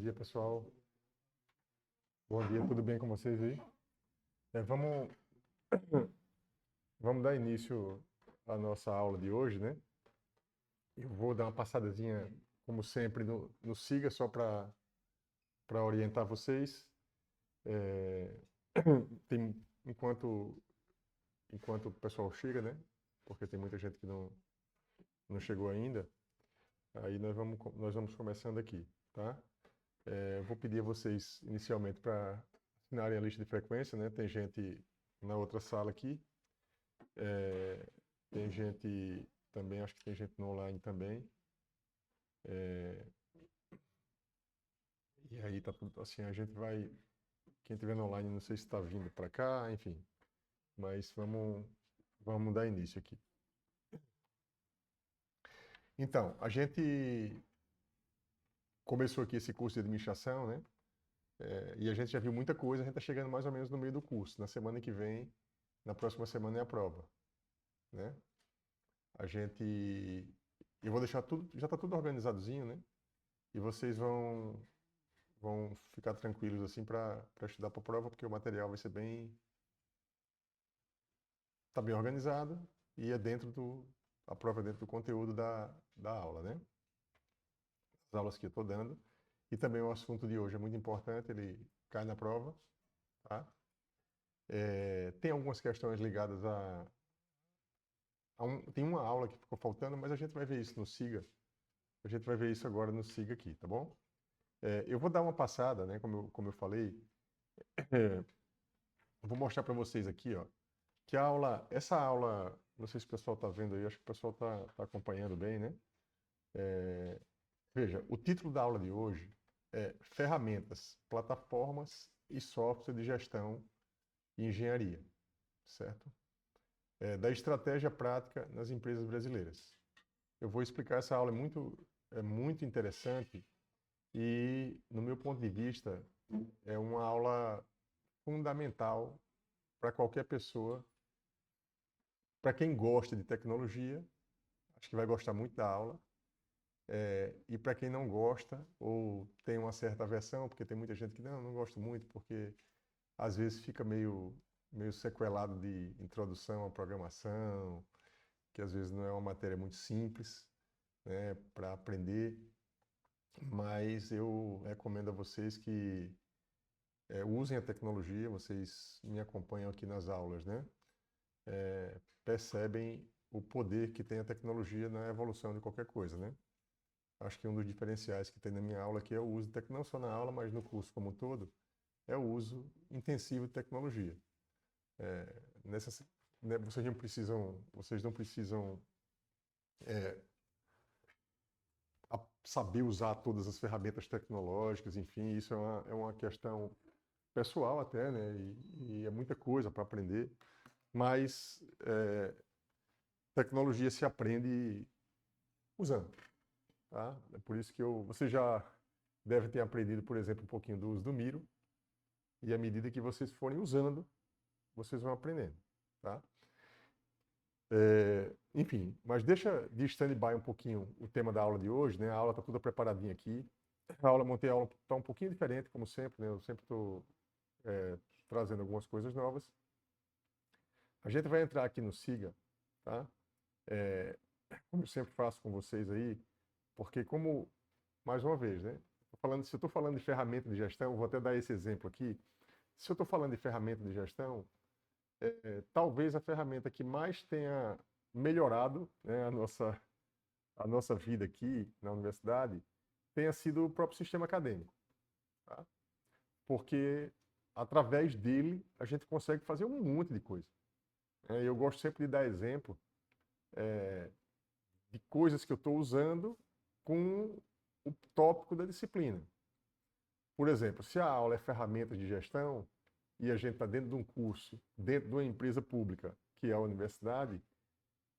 dia, pessoal. Bom dia, tudo bem com vocês aí? Vamos dar início à nossa aula de hoje, né? Eu vou dar uma passadazinha, como sempre, no Siga, só para orientar vocês. É, enquanto o pessoal chega, né? Porque tem muita gente que não chegou ainda. Aí nós vamos começando aqui, tá? Vou pedir a vocês, inicialmente, para assinarem a lista de frequência, né? Tem gente na outra sala aqui. Tem gente também, acho que tem gente no online também. E aí tá tudo assim, a gente vai. Quem estiver no online, não sei se está vindo para cá, enfim. Mas vamos dar início aqui. Então, a gente começou aqui esse curso de administração, né? E a gente já viu muita coisa, a gente está chegando mais ou menos no meio do curso. Na semana que vem, na próxima semana é a prova, né? A gente. Eu vou deixar tudo, já está tudo organizadozinho, né? E vocês vão ficar tranquilos assim para estudar para a prova, porque o material vai ser tá bem organizado e a prova é dentro do conteúdo da aula, né? As aulas que eu estou dando. E também o assunto de hoje é muito importante, ele cai na prova, tá? Tem algumas questões ligadas tem uma aula que ficou faltando, mas a gente vai ver isso no SIGA. A gente vai ver isso agora no SIGA aqui, tá bom? Eu vou dar uma passada, né? Como eu falei, vou mostrar para vocês aqui, ó, que essa aula, não sei se o pessoal está vendo aí, acho que o pessoal tá acompanhando bem, né? Veja, o título da aula de hoje é Ferramentas, Plataformas e Software de Gestão e Engenharia, certo? Da estratégia prática nas empresas brasileiras. Eu vou explicar essa aula, é muito interessante e, no meu ponto de vista, é uma aula fundamental para qualquer pessoa. Para quem gosta de tecnologia, acho que vai gostar muito da aula. E para quem não gosta ou tem uma certa aversão, porque tem muita gente que não gosta muito, porque às vezes fica meio sequelado de introdução à programação, que às vezes não é uma matéria muito simples, né, para aprender. Mas eu recomendo a vocês que usem a tecnologia, vocês me acompanham aqui nas aulas, né? Percebem o poder que tem a tecnologia na evolução de qualquer coisa, né? Acho que um dos diferenciais que tem na minha aula aqui é o uso não só na aula, mas no curso como um todo, é o uso intensivo de tecnologia. É, nessas, né, vocês não precisam saber usar todas as ferramentas tecnológicas, enfim, isso é uma questão pessoal até, né? E é muita coisa para aprender, mas tecnologia se aprende usando, tá? É por isso que você já deve ter aprendido, por exemplo, um pouquinho do uso do Miro, e à medida que vocês forem usando, vocês vão aprendendo, tá? Enfim, mas deixa de stand-by um pouquinho o tema da aula de hoje, né? A aula está toda preparadinha aqui. Montei a aula está um pouquinho diferente, como sempre, né? Eu sempre estou trazendo algumas coisas novas. A gente vai entrar aqui no SIGA, tá? Como eu sempre faço com vocês aí, porque mais uma vez, né? Se eu estou falando de ferramenta de gestão, vou até dar esse exemplo aqui. Se eu estou falando de ferramenta de gestão, talvez a ferramenta que mais tenha melhorado, né, a nossa vida aqui na universidade tenha sido o próprio sistema acadêmico, tá? Porque através dele a gente consegue fazer um monte de coisa. Eu gosto sempre de dar exemplo de coisas que eu estou usando com o tópico da disciplina. Por exemplo, se a aula é ferramentas de gestão e a gente está dentro de um curso, dentro de uma empresa pública, que é a universidade,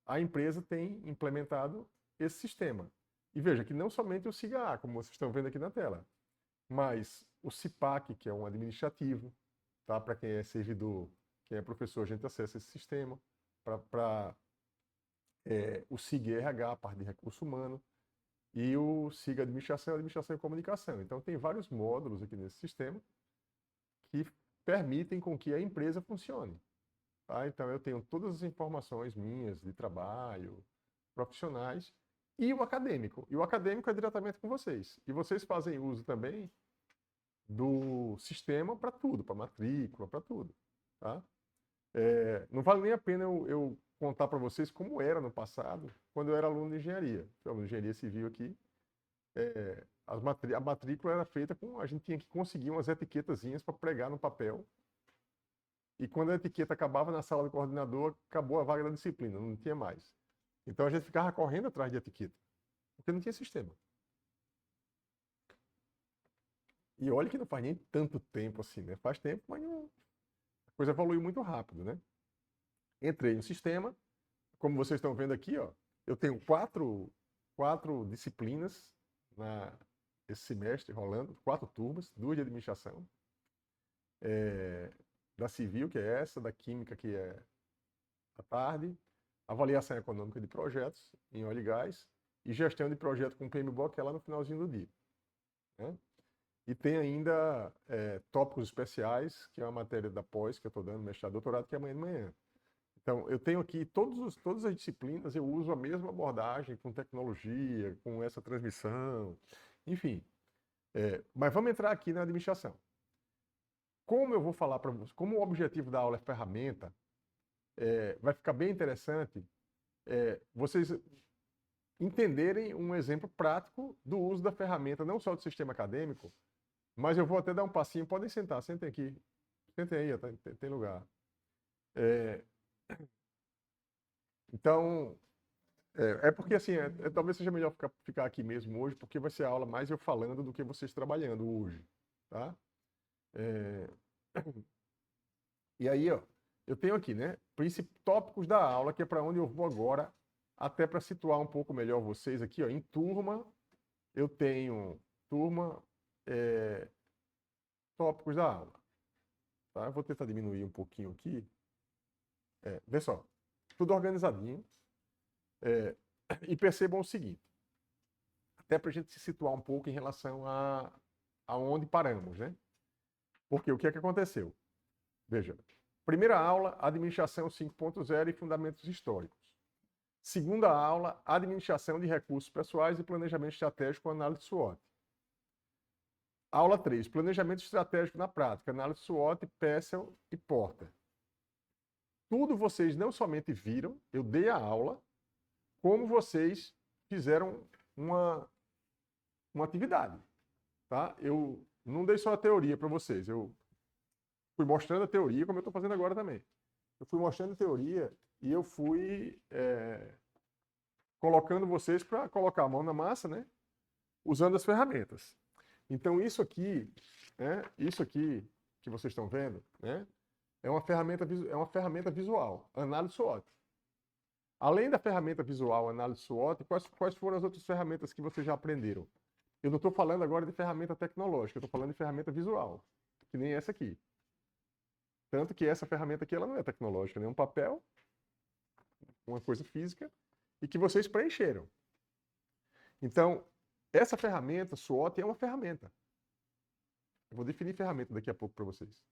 a empresa tem implementado esse sistema. E veja que não somente o SIGA, como vocês estão vendo aqui na tela, mas o CIPAC, que é um administrativo, tá? Para quem é servidor, quem é professor, a gente acessa esse sistema. Para o SIG-RH, a parte de recurso humano. e o SIG Administração, Administração e Comunicação. Então, tem vários módulos aqui nesse sistema que permitem com que a empresa funcione. Tá? Então, eu tenho todas as informações minhas de trabalho, profissionais, e o acadêmico. E o acadêmico é diretamente com vocês. E vocês fazem uso também do sistema para tudo, para matrícula, para tudo. Tá? Não vale nem a pena eu contar para vocês como era no passado, quando eu era aluno de engenharia. Aluno de engenharia civil aqui, a matrícula era feita com... A gente tinha que conseguir umas etiquetazinhas para pregar no papel. E quando a etiqueta acabava na sala do coordenador, acabou a vaga da disciplina, não tinha mais. Então a gente ficava correndo atrás de etiqueta, porque não tinha sistema. E olha que não faz nem tanto tempo assim, né? Faz tempo, mas não... a coisa evoluiu muito rápido, né? Entrei no sistema, como vocês estão vendo aqui, ó, eu tenho quatro disciplinas esse semestre rolando, 4 turmas, 2 de administração, da civil, que é essa, da química, que é à tarde, avaliação econômica de projetos em óleo e gás, e gestão de projeto com PMBOK, que é lá no finalzinho do dia. Né? E tem ainda tópicos especiais, que é uma matéria da pós, que eu estou dando, mestrado, doutorado, que é amanhã de manhã. Então, eu tenho aqui todas as disciplinas, eu uso a mesma abordagem, com tecnologia, com essa transmissão, enfim. Mas vamos entrar aqui na administração. Como eu vou falar para vocês, como o objetivo da aula é ferramenta, vai ficar bem interessante vocês entenderem um exemplo prático do uso da ferramenta, não só do sistema acadêmico, mas eu vou até dar um passinho. Podem sentar, sentem aqui. Sentem aí, tem lugar. Então, porque assim, talvez seja melhor ficar aqui mesmo hoje, porque vai ser a aula mais eu falando do que vocês trabalhando hoje, tá? E aí, ó, eu tenho aqui, né, tópicos da aula, que é para onde eu vou agora, até para situar um pouco melhor vocês aqui, ó, em turma, eu tenho tópicos da aula, tá? Eu vou tentar diminuir um pouquinho aqui, vê só, tudo organizadinho, e percebam o seguinte, até para a gente se situar um pouco em relação a onde paramos, né? Porque o que é que aconteceu? Veja, primeira aula, administração 5.0 e fundamentos históricos. Segunda aula, administração de recursos pessoais e planejamento estratégico com análise SWOT. Aula 3, planejamento estratégico na prática, análise SWOT, PESSEL e Porter. Tudo vocês não somente viram, eu dei a aula, como vocês fizeram uma atividade. Tá? Eu não dei só a teoria para vocês, eu fui mostrando a teoria, como eu estou fazendo agora também. Eu fui mostrando a teoria e eu fui colocando vocês para colocar a mão na massa, né? Usando as ferramentas. Então, isso aqui que vocês estão vendo, né? É uma ferramenta visual, análise SWOT. Além da ferramenta visual, análise SWOT, quais foram as outras ferramentas que vocês já aprenderam? Eu não estou falando agora de ferramenta tecnológica, eu estou falando de ferramenta visual, que nem essa aqui. Tanto que essa ferramenta aqui ela não é tecnológica, né? É um papel, uma coisa física, e que vocês preencheram. Então, essa ferramenta, SWOT, é uma ferramenta. Eu vou definir ferramenta daqui a pouco para vocês.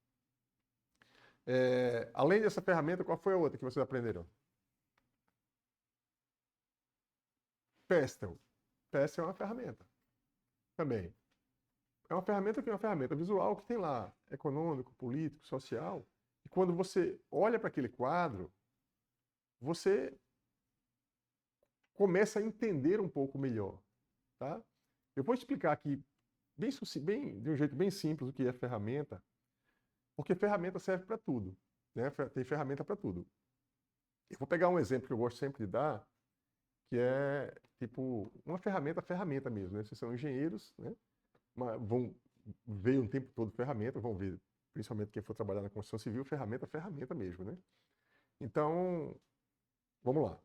Além dessa ferramenta, qual foi a outra que vocês aprenderam? PESTEL. PESTEL é uma ferramenta também. É uma ferramenta que é uma ferramenta visual que tem lá econômico, político, social. E quando você olha para aquele quadro, você começa a entender um pouco melhor. Tá? Eu vou explicar aqui de um jeito bem simples o que é ferramenta, porque ferramenta serve para tudo. Né? Tem ferramenta para tudo. Eu vou pegar um exemplo que eu gosto sempre de dar, que é tipo uma ferramenta mesmo. Né? Vocês são engenheiros, né? Vão ver o tempo todo ferramenta, vão ver, principalmente quem for trabalhar na construção civil, ferramenta mesmo, né? Então, vamos lá.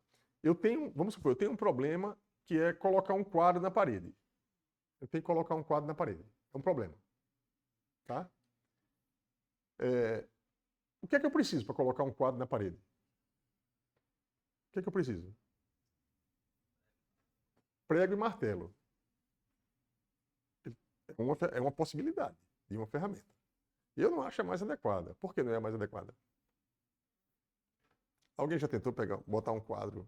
Vamos supor, eu tenho um problema que é colocar um quadro na parede. Eu tenho que colocar um quadro na parede. É um problema. Tá? O que é que eu preciso para colocar um quadro na parede? O que é que eu preciso? Prego e martelo. É uma possibilidade de uma ferramenta. Eu não acho a mais adequada. Por que não é a mais adequada? Alguém já tentou botar um quadro,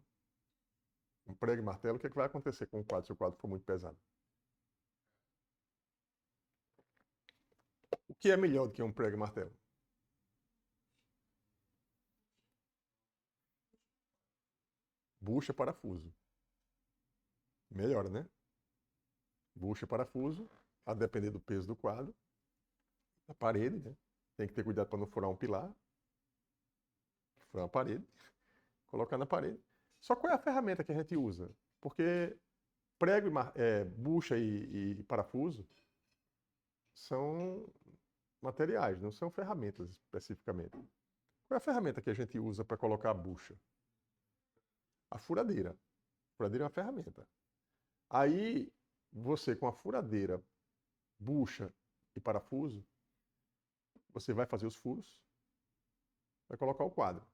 um prego e martelo? O que é que vai acontecer com o quadro se o quadro for muito pesado? O que é melhor do que um prego e martelo? Bucha, parafuso. Melhora, né? Bucha, parafuso, a depender do peso do quadro, a parede, né? Tem que ter cuidado para não furar um pilar, furar a parede, colocar na parede. Só qual é a ferramenta que a gente usa? Porque prego, bucha e parafuso são materiais, não são ferramentas especificamente. Qual é a ferramenta que a gente usa para colocar a bucha? A furadeira. A furadeira é uma ferramenta. Aí, você com a furadeira, bucha e parafuso, você vai fazer os furos, vai colocar o quadro.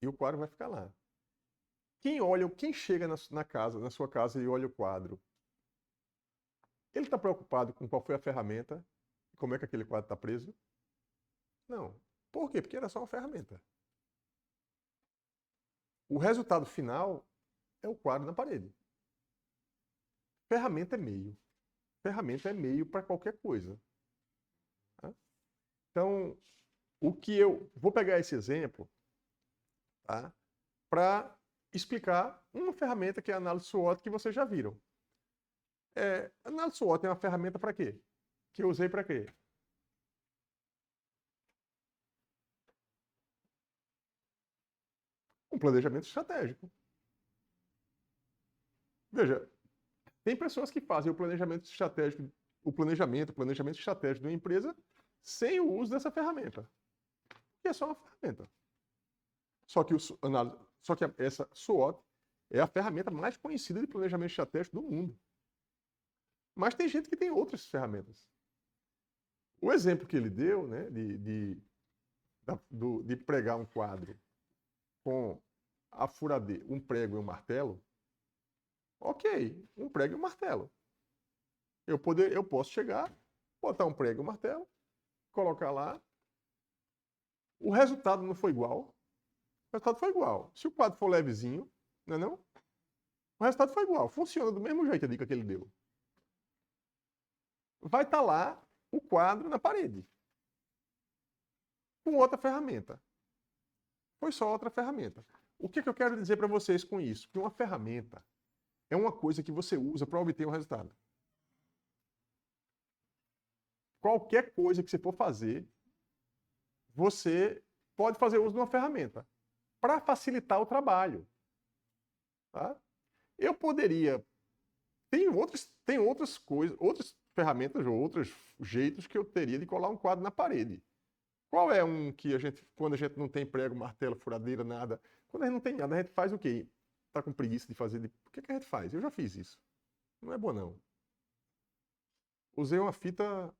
E o quadro vai ficar lá. Quem chega na sua casa e olha o quadro, ele está preocupado com qual foi a ferramenta e como é que aquele quadro está preso? Não. Por quê? Porque era só uma ferramenta. O resultado final é o quadro na parede. Ferramenta é meio. Ferramenta é meio para qualquer coisa. Tá? Então, o que eu vou pegar esse exemplo, tá? Para explicar uma ferramenta que é a análise SWOT que vocês já viram. A análise SWOT é uma ferramenta para quê? Que eu usei para quê? Um planejamento estratégico. Veja, tem pessoas que fazem o planejamento estratégico, o planejamento estratégico de uma empresa sem o uso dessa ferramenta. Que é só uma ferramenta. Só que, essa SWOT é a ferramenta mais conhecida de planejamento estratégico do mundo. Mas tem gente que tem outras ferramentas. O exemplo que ele deu, né, de pregar um quadro com a furadeira, um prego e um martelo, ok, um prego e um martelo. Eu posso chegar, botar um prego e um martelo, colocar lá. O resultado não foi igual. O resultado foi igual. Se o quadro for levezinho, não é não? O resultado foi igual. Funciona do mesmo jeito a dica que ele deu. Vai estar lá o quadro na parede. Com outra ferramenta. Foi só outra ferramenta. O que eu quero dizer para vocês com isso? Que uma ferramenta é uma coisa que você usa para obter um resultado. Qualquer coisa que você for fazer, você pode fazer uso de uma ferramenta para facilitar o trabalho. Tá? Eu poderia. Tem outras coisas, outras ferramentas ou outros jeitos que eu teria de colar um quadro na parede. Qual é um que quando a gente não tem prego, martelo, furadeira, nada, quando a gente não tem nada, a gente faz o quê? Tá com preguiça de fazer? O que a gente faz? Eu já fiz isso. Não é bom, não. Usei uma fita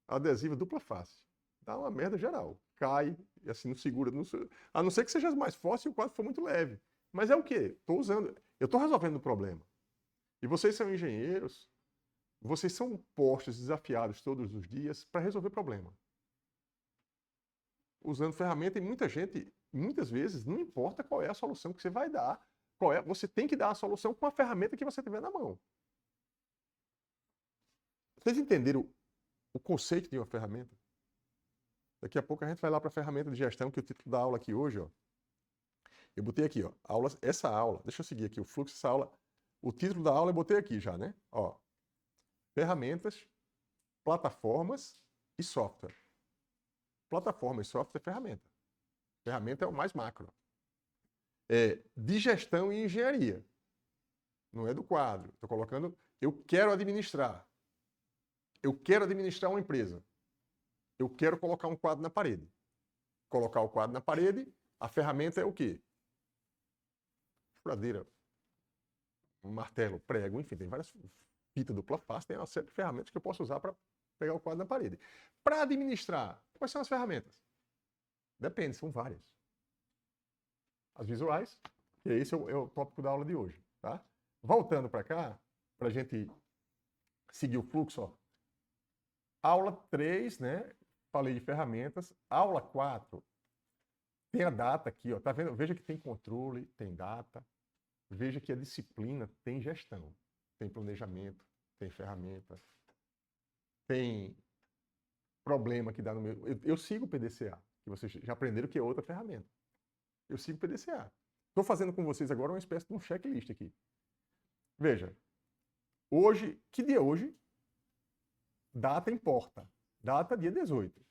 adesiva dupla face. Dá uma merda geral. Cai, e assim, não segura. A não ser que seja mais forte e o quadro for muito leve. Mas é o quê? Estou usando. Eu estou resolvendo o problema. E vocês são engenheiros, vocês são postos, desafiados todos os dias para resolver problema. Usando ferramenta, e muita gente, muitas vezes, não importa qual é a solução que você vai dar, você tem que dar a solução com a ferramenta que você tiver na mão. Vocês entenderam o conceito de uma ferramenta? Daqui a pouco a gente vai lá para a ferramenta de gestão, que é o título da aula aqui hoje, ó. Eu botei aqui, ó, essa aula, deixa eu seguir aqui o fluxo dessa aula. O título da aula eu botei aqui já, né? Ó, ferramentas, plataformas e software. Plataforma e software é ferramenta. Ferramenta é o mais macro. É de gestão e engenharia. Não é do quadro. Estou colocando, eu quero administrar. Eu quero administrar uma empresa. Eu quero colocar um quadro na parede. Colocar o quadro na parede, a ferramenta é o quê? Furadeira, um martelo, prego, enfim, tem várias fitas dupla face, tem uma série de ferramentas que eu posso usar para pegar o quadro na parede. Para administrar, quais são as ferramentas? Depende, são várias. As visuais, e esse é o tópico da aula de hoje, tá? Voltando para cá, para a gente seguir o fluxo, ó. Aula 3, né? Falei de ferramentas. Aula 4, tem a data aqui, ó. Tá vendo? Veja que tem controle, tem data. Veja que a disciplina tem gestão, tem planejamento, tem ferramenta, tem problema que dá no meu... Eu sigo o PDCA, que vocês já aprenderam que é outra ferramenta. Eu sigo o PDCA. Estou fazendo com vocês agora uma espécie de um checklist aqui. Veja, hoje, que dia é hoje? Data importa. Data dia 18.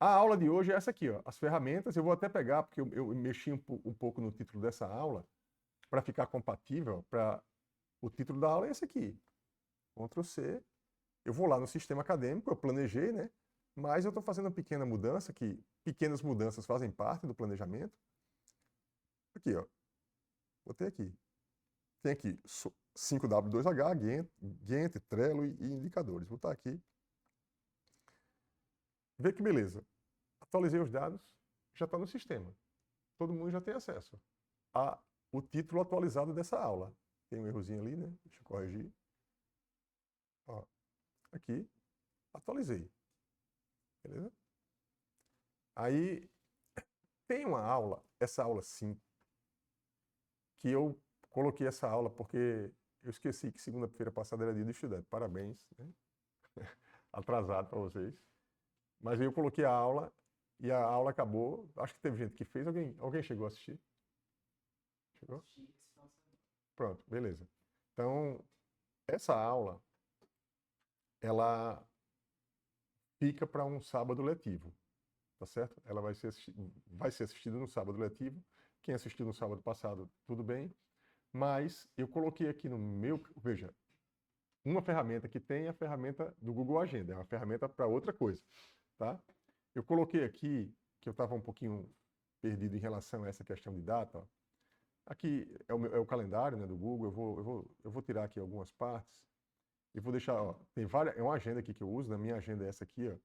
A aula de hoje é essa aqui, ó. As ferramentas, eu vou até pegar, porque eu mexi um pouco no título dessa aula, para ficar compatível, para o título da aula é esse aqui. Ctrl C. Eu vou lá no sistema acadêmico, eu planejei, né? Mas eu estou fazendo uma pequena mudança, que pequenas mudanças fazem parte do planejamento. Aqui, ó. Botei aqui. Tem aqui 5W2H, Gantt, Trello e indicadores. Vou botar aqui. Vê que beleza. Atualizei os dados, já está no sistema. Todo mundo já tem acesso ao título atualizado dessa aula. Tem um errozinho ali, né? Deixa eu corrigir. Ó, aqui, atualizei. Beleza? Aí, tem uma aula, essa aula 5, que eu coloquei essa aula porque eu esqueci que segunda-feira passada era dia do estudante. Parabéns, né? Atrasado para vocês. Mas eu coloquei a aula e a aula acabou. Acho que teve gente que fez. Alguém chegou a assistir? Chegou? Pronto, beleza. Então, essa aula, ela fica para um sábado letivo, tá certo? Ela vai ser assistida no sábado letivo. Quem assistiu no sábado passado, tudo bem. Mas eu coloquei aqui no meu... Veja, uma ferramenta que tem é a ferramenta do Google Agenda. É uma ferramenta para outra coisa, tá? Eu coloquei aqui, que eu estava um pouquinho perdido em relação a essa questão de data. Ó. Aqui é o calendário, né, do Google. Eu vou tirar aqui algumas partes e vou deixar, ó, tem várias, é uma agenda aqui que eu uso, na minha agenda é essa aqui, ó.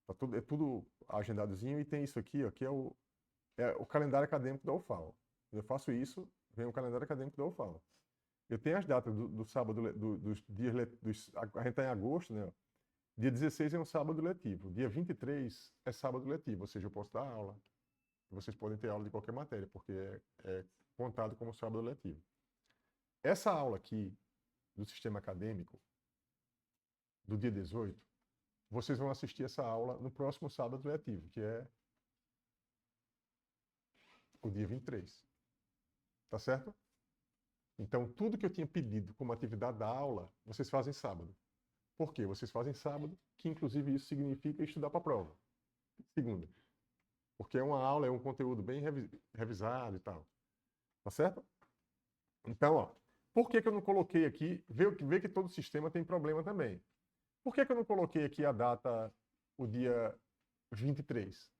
Tá tudo, é tudo agendadozinho e tem isso aqui, ó, que é o calendário acadêmico da UFAL. Quando eu faço isso, vem o calendário acadêmico da UFAL. Eu tenho as datas do sábado, dos dias, a gente está em agosto, né? Ó. Dia 16 é um sábado letivo. Dia 23 é sábado letivo, ou seja, eu posso dar aula. Vocês podem ter aula de qualquer matéria, porque é contado como sábado letivo. Essa aula aqui do sistema acadêmico, do dia 18, vocês vão assistir essa aula no próximo sábado letivo, que é o dia 23. Tá certo? Então, tudo que eu tinha pedido como atividade da aula, vocês fazem sábado. Por quê? Vocês fazem sábado, que inclusive isso significa estudar para a prova. Segunda. Porque é uma aula, é um conteúdo bem revisado e tal. Tá certo? Então, ó, por que eu não coloquei aqui? Vê que todo o sistema tem problema também. Por que eu não coloquei aqui a data, o dia 23?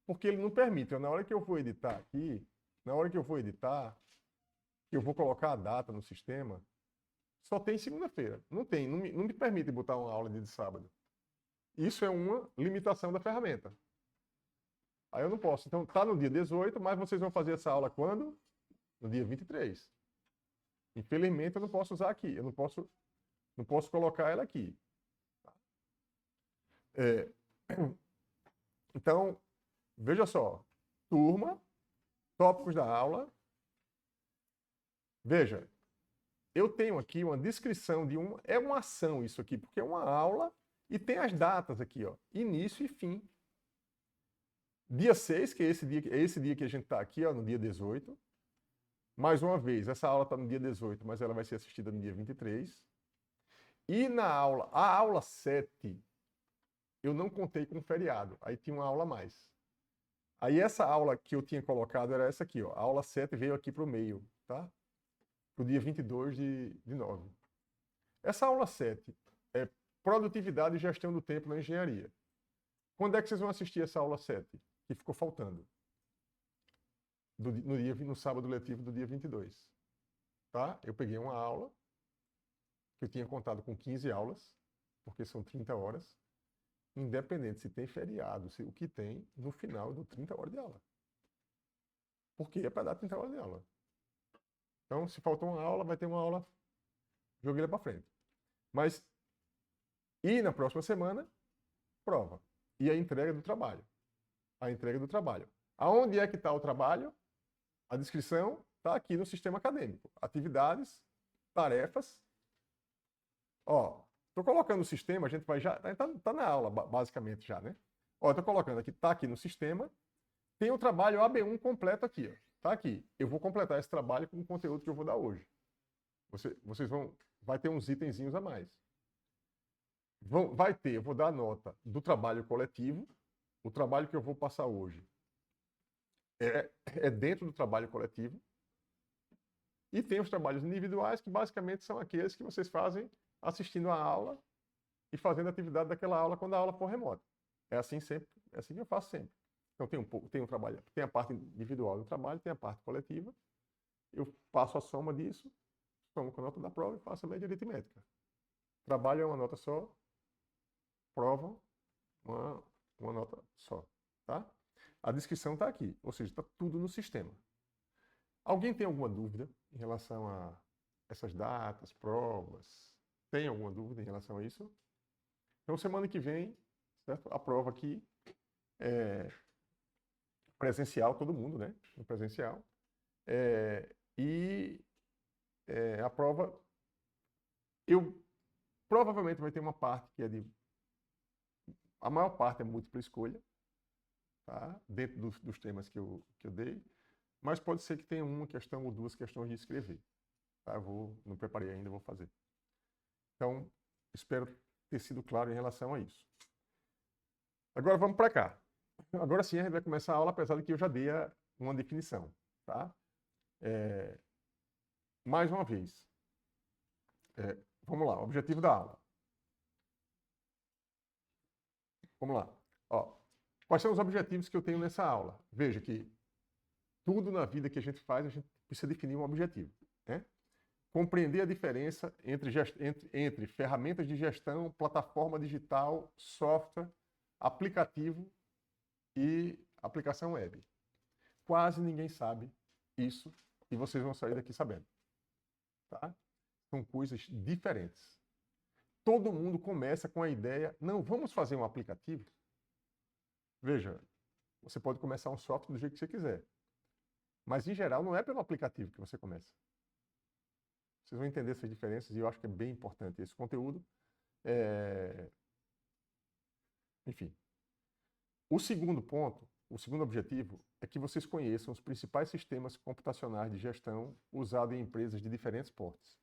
Porque ele não permite. Na hora que eu for editar aqui, eu vou colocar a data no sistema, só tem segunda-feira. Não me permite botar uma aula de sábado. Isso é uma limitação da ferramenta. Aí eu não posso. Então, tá no dia 18, mas vocês vão fazer essa aula quando? No dia 23. Infelizmente, eu não posso usar aqui. Eu não posso colocar ela aqui. É, então, veja só. Turma, tópicos da aula. Veja, eu tenho aqui uma descrição de uma... É uma ação isso aqui, porque é uma aula e tem as datas aqui, ó. Início e fim. Dia 6, que é esse dia que a gente está aqui, ó, no dia 18. Mais uma vez, essa aula está no dia 18, mas ela vai ser assistida no dia 23. E a aula 7, eu não contei com feriado. Aí tinha uma aula a mais. Aí essa aula que eu tinha colocado era essa aqui, ó. A aula 7 veio aqui para o meio, tá? Para o dia 22 de 9. Essa aula 7 é produtividade e gestão do tempo na engenharia. Quando é que vocês vão assistir essa aula 7? Que ficou faltando. No sábado letivo do dia 22. Tá? Eu peguei uma aula, que eu tinha contado com 15 aulas, porque são 30 horas, independente se tem feriado, o que tem, no final eu dou 30 horas de aula. Porque é para dar 30 horas de aula. Então, se faltou uma aula, vai ter uma aula, joguei ela para frente. Mas, e na próxima semana, prova. E a entrega do trabalho. A entrega do trabalho. Aonde é que está o trabalho? A descrição está aqui no sistema acadêmico. Atividades, tarefas. Ó, estou colocando no sistema, a gente vai já. Está na aula, basicamente já, né? Ó, estou colocando aqui, está aqui no sistema. Tem o trabalho AB1 completo aqui, ó. Está aqui. Eu vou completar esse trabalho com o conteúdo que eu vou dar hoje. Vocês vão. Vai ter uns itenzinhos a mais. Eu vou dar a nota do trabalho coletivo. O trabalho que eu vou passar hoje é dentro do trabalho coletivo. E tem os trabalhos individuais, que basicamente são aqueles que vocês fazem assistindo a aula e fazendo a atividade daquela aula quando a aula for remota. É assim sempre, é assim que eu faço sempre. Então tem um trabalho, tem a parte individual do trabalho, tem a parte coletiva. Eu passo a soma disso, somo com a nota da prova e faço a média aritmética. Trabalho é uma nota só, prova uma nota só, tá? A descrição está aqui, ou seja, está tudo no sistema. Alguém tem alguma dúvida em relação a essas datas, provas? Tem alguma dúvida em relação a isso? Então, semana que vem, certo? A prova aqui é presencial, todo mundo, né? No presencial. A prova, provavelmente vai ter uma parte que é de... A maior parte é múltipla escolha, tá? Dentro dos temas que eu dei. Mas pode ser que tenha uma questão ou duas questões de escrever. Tá? Não preparei ainda, vou fazer. Então, espero ter sido claro em relação a isso. Agora vamos para cá. Agora sim a gente vai começar a aula, apesar de que eu já dei uma definição. Tá? Mais uma vez. Vamos lá, objetivo da aula. Vamos lá. Ó, quais são os objetivos que eu tenho nessa aula? Veja que tudo na vida que a gente faz, a gente precisa definir um objetivo. Né? Compreender a diferença entre ferramentas de gestão, plataforma digital, software, aplicativo e aplicação web. Quase ninguém sabe isso e vocês vão sair daqui sabendo. Tá? São coisas diferentes. Todo mundo começa com a ideia, não, vamos fazer um aplicativo? Veja, você pode começar um software do jeito que você quiser. Mas, em geral, não é pelo aplicativo que você começa. Vocês vão entender essas diferenças e eu acho que é bem importante esse conteúdo. Enfim. O segundo ponto, o segundo objetivo, é que vocês conheçam os principais sistemas computacionais de gestão usados em empresas de diferentes portes.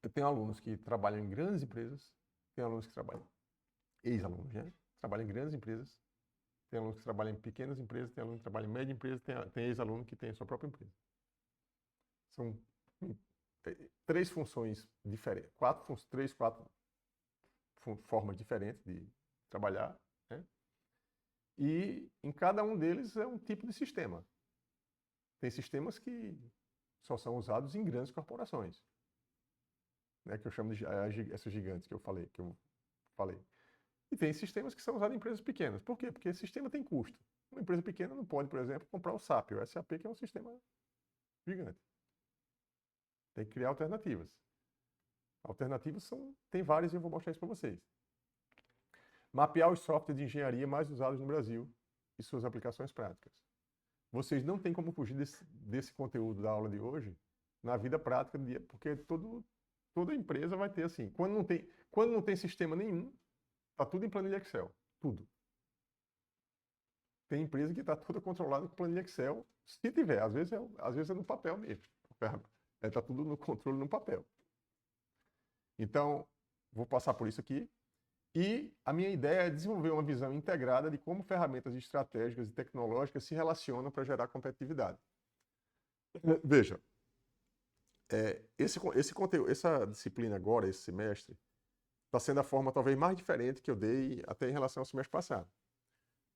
Eu tenho alunos que trabalham em grandes empresas, tenho alunos que trabalham, ex-alunos, né? Trabalham em grandes empresas, tem alunos que trabalham em pequenas empresas, tem alunos que trabalham em média empresa, tem ex-aluno que tem a sua própria empresa. São 3 funções diferentes, 4 formas diferentes de trabalhar, né? E em cada um deles é um tipo de sistema. Tem sistemas que só são usados em grandes corporações, né? Que eu chamo de essas gigantes que eu falei. E tem sistemas que são usados em empresas pequenas. Por quê? Porque esse sistema tem custo. Uma empresa pequena não pode, por exemplo, comprar o SAP, o SAP, que é um sistema gigante. Tem que criar alternativas. Alternativas tem várias e eu vou mostrar isso para vocês. Mapear os softwares de engenharia mais usados no Brasil e suas aplicações práticas. Vocês não têm como fugir desse conteúdo da aula de hoje na vida prática do dia, porque toda empresa vai ter assim. Quando não tem sistema nenhum, está tudo em planilha Excel. Tudo. Tem empresa que está toda controlada com planilha Excel, se tiver. Às vezes é no papel mesmo. Está tudo no controle no papel. Então, vou passar por isso aqui. E a minha ideia é desenvolver uma visão integrada de como ferramentas estratégicas e tecnológicas se relacionam para gerar competitividade. Veja, esse conteúdo, essa disciplina agora, esse semestre, está sendo a forma talvez mais diferente que eu dei até em relação ao semestre passado.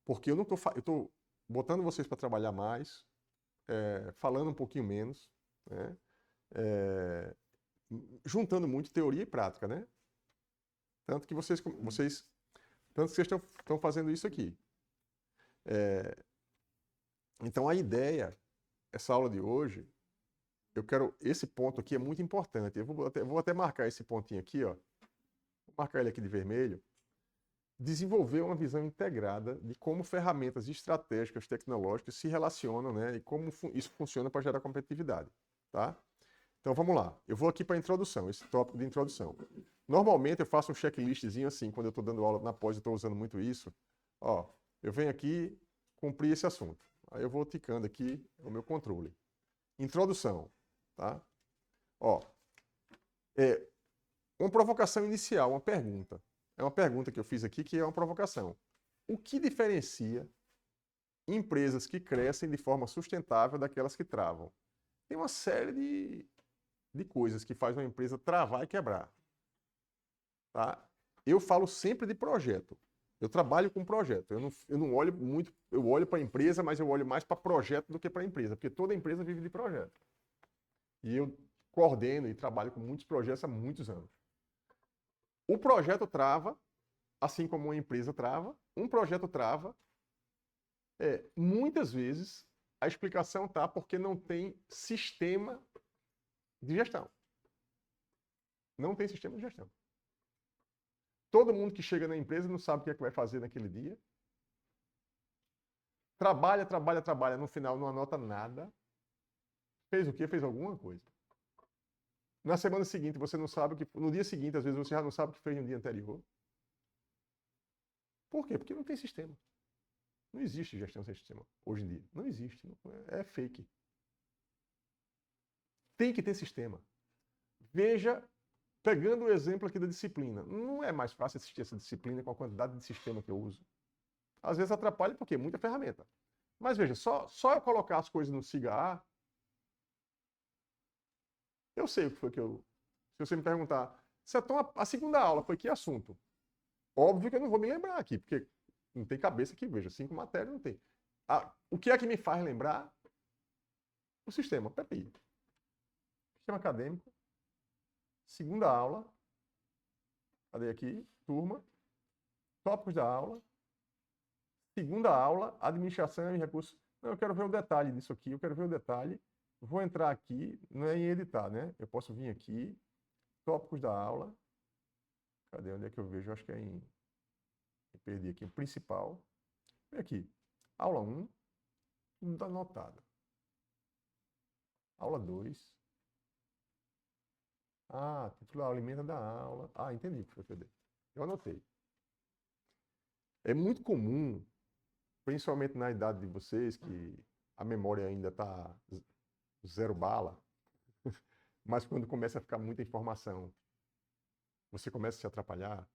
Porque eu estou botando vocês para trabalhar mais, falando um pouquinho menos, né? Juntando muito teoria e prática, né? Tanto que vocês estão fazendo isso aqui. Então, a ideia essa aula de hoje, esse ponto aqui é muito importante. Eu vou até marcar esse pontinho aqui, ó. Vou marcar ele aqui de vermelho. Desenvolver uma visão integrada de como ferramentas estratégicas tecnológicas se relacionam, né, e como isso funciona para gerar competitividade, tá? Então vamos lá. Eu vou aqui para a introdução, esse tópico de introdução. Normalmente eu faço um checklistzinho assim, quando eu estou dando aula na pós, eu estou usando muito isso. Ó, eu venho aqui cumprir esse assunto. Aí eu vou ticando aqui o meu controle. Introdução, tá? Ó, uma provocação inicial, uma pergunta. É uma pergunta que eu fiz aqui que é uma provocação. O que diferencia empresas que crescem de forma sustentável daquelas que travam? Tem uma série de coisas que faz uma empresa travar e quebrar. Tá? Eu falo sempre de projeto. Eu trabalho com projeto. Eu não olho muito, eu olho para a empresa, mas eu olho mais para projeto do que para a empresa, porque toda empresa vive de projeto. E eu coordeno e trabalho com muitos projetos há muitos anos. O projeto trava, assim como uma empresa trava. Um projeto trava. Muitas vezes a explicação está porque não tem sistema de gestão. Não tem sistema de gestão. Todo mundo que chega na empresa não sabe o que é que vai fazer naquele dia. Trabalha, trabalha, trabalha. No final não anota nada. Fez o quê? Fez alguma coisa. Na semana seguinte você não sabe o que... No dia seguinte, às vezes, você já não sabe o que fez no dia anterior. Por quê? Porque não tem sistema. Não existe gestão sem sistema hoje em dia. Não existe. É fake. Tem que ter sistema. Veja, pegando o exemplo aqui da disciplina. Não é mais fácil assistir essa disciplina com a quantidade de sistema que eu uso. Às vezes atrapalha porque é muita ferramenta. Mas veja, só eu colocar as coisas no siga A, eu sei o que foi que eu... Se você me perguntar, Setão, a segunda aula foi que assunto? Óbvio que eu não vou me lembrar aqui, porque não tem cabeça aqui, veja, 5 matérias não tem. O que é que me faz lembrar? O sistema, PPI. Sistema acadêmico. Segunda aula. Cadê aqui? Turma. Tópicos da aula. Segunda aula, administração e recursos. Não, eu quero ver o detalhe disso aqui, eu quero ver o detalhe. Vou entrar aqui, não é em editar, né? Eu posso vir aqui, tópicos da aula. Cadê? Onde é que eu vejo? Eu acho que é em... Eu perdi aqui, o principal. Vem aqui. Aula 1, tudo anotado. Aula 2. Título da aula, alimenta da aula. Entendi o que foi que eu dei. Eu anotei. É muito comum, principalmente na idade de vocês, que a memória ainda está zero bala, mas quando começa a ficar muita informação, você começa a se atrapalhar,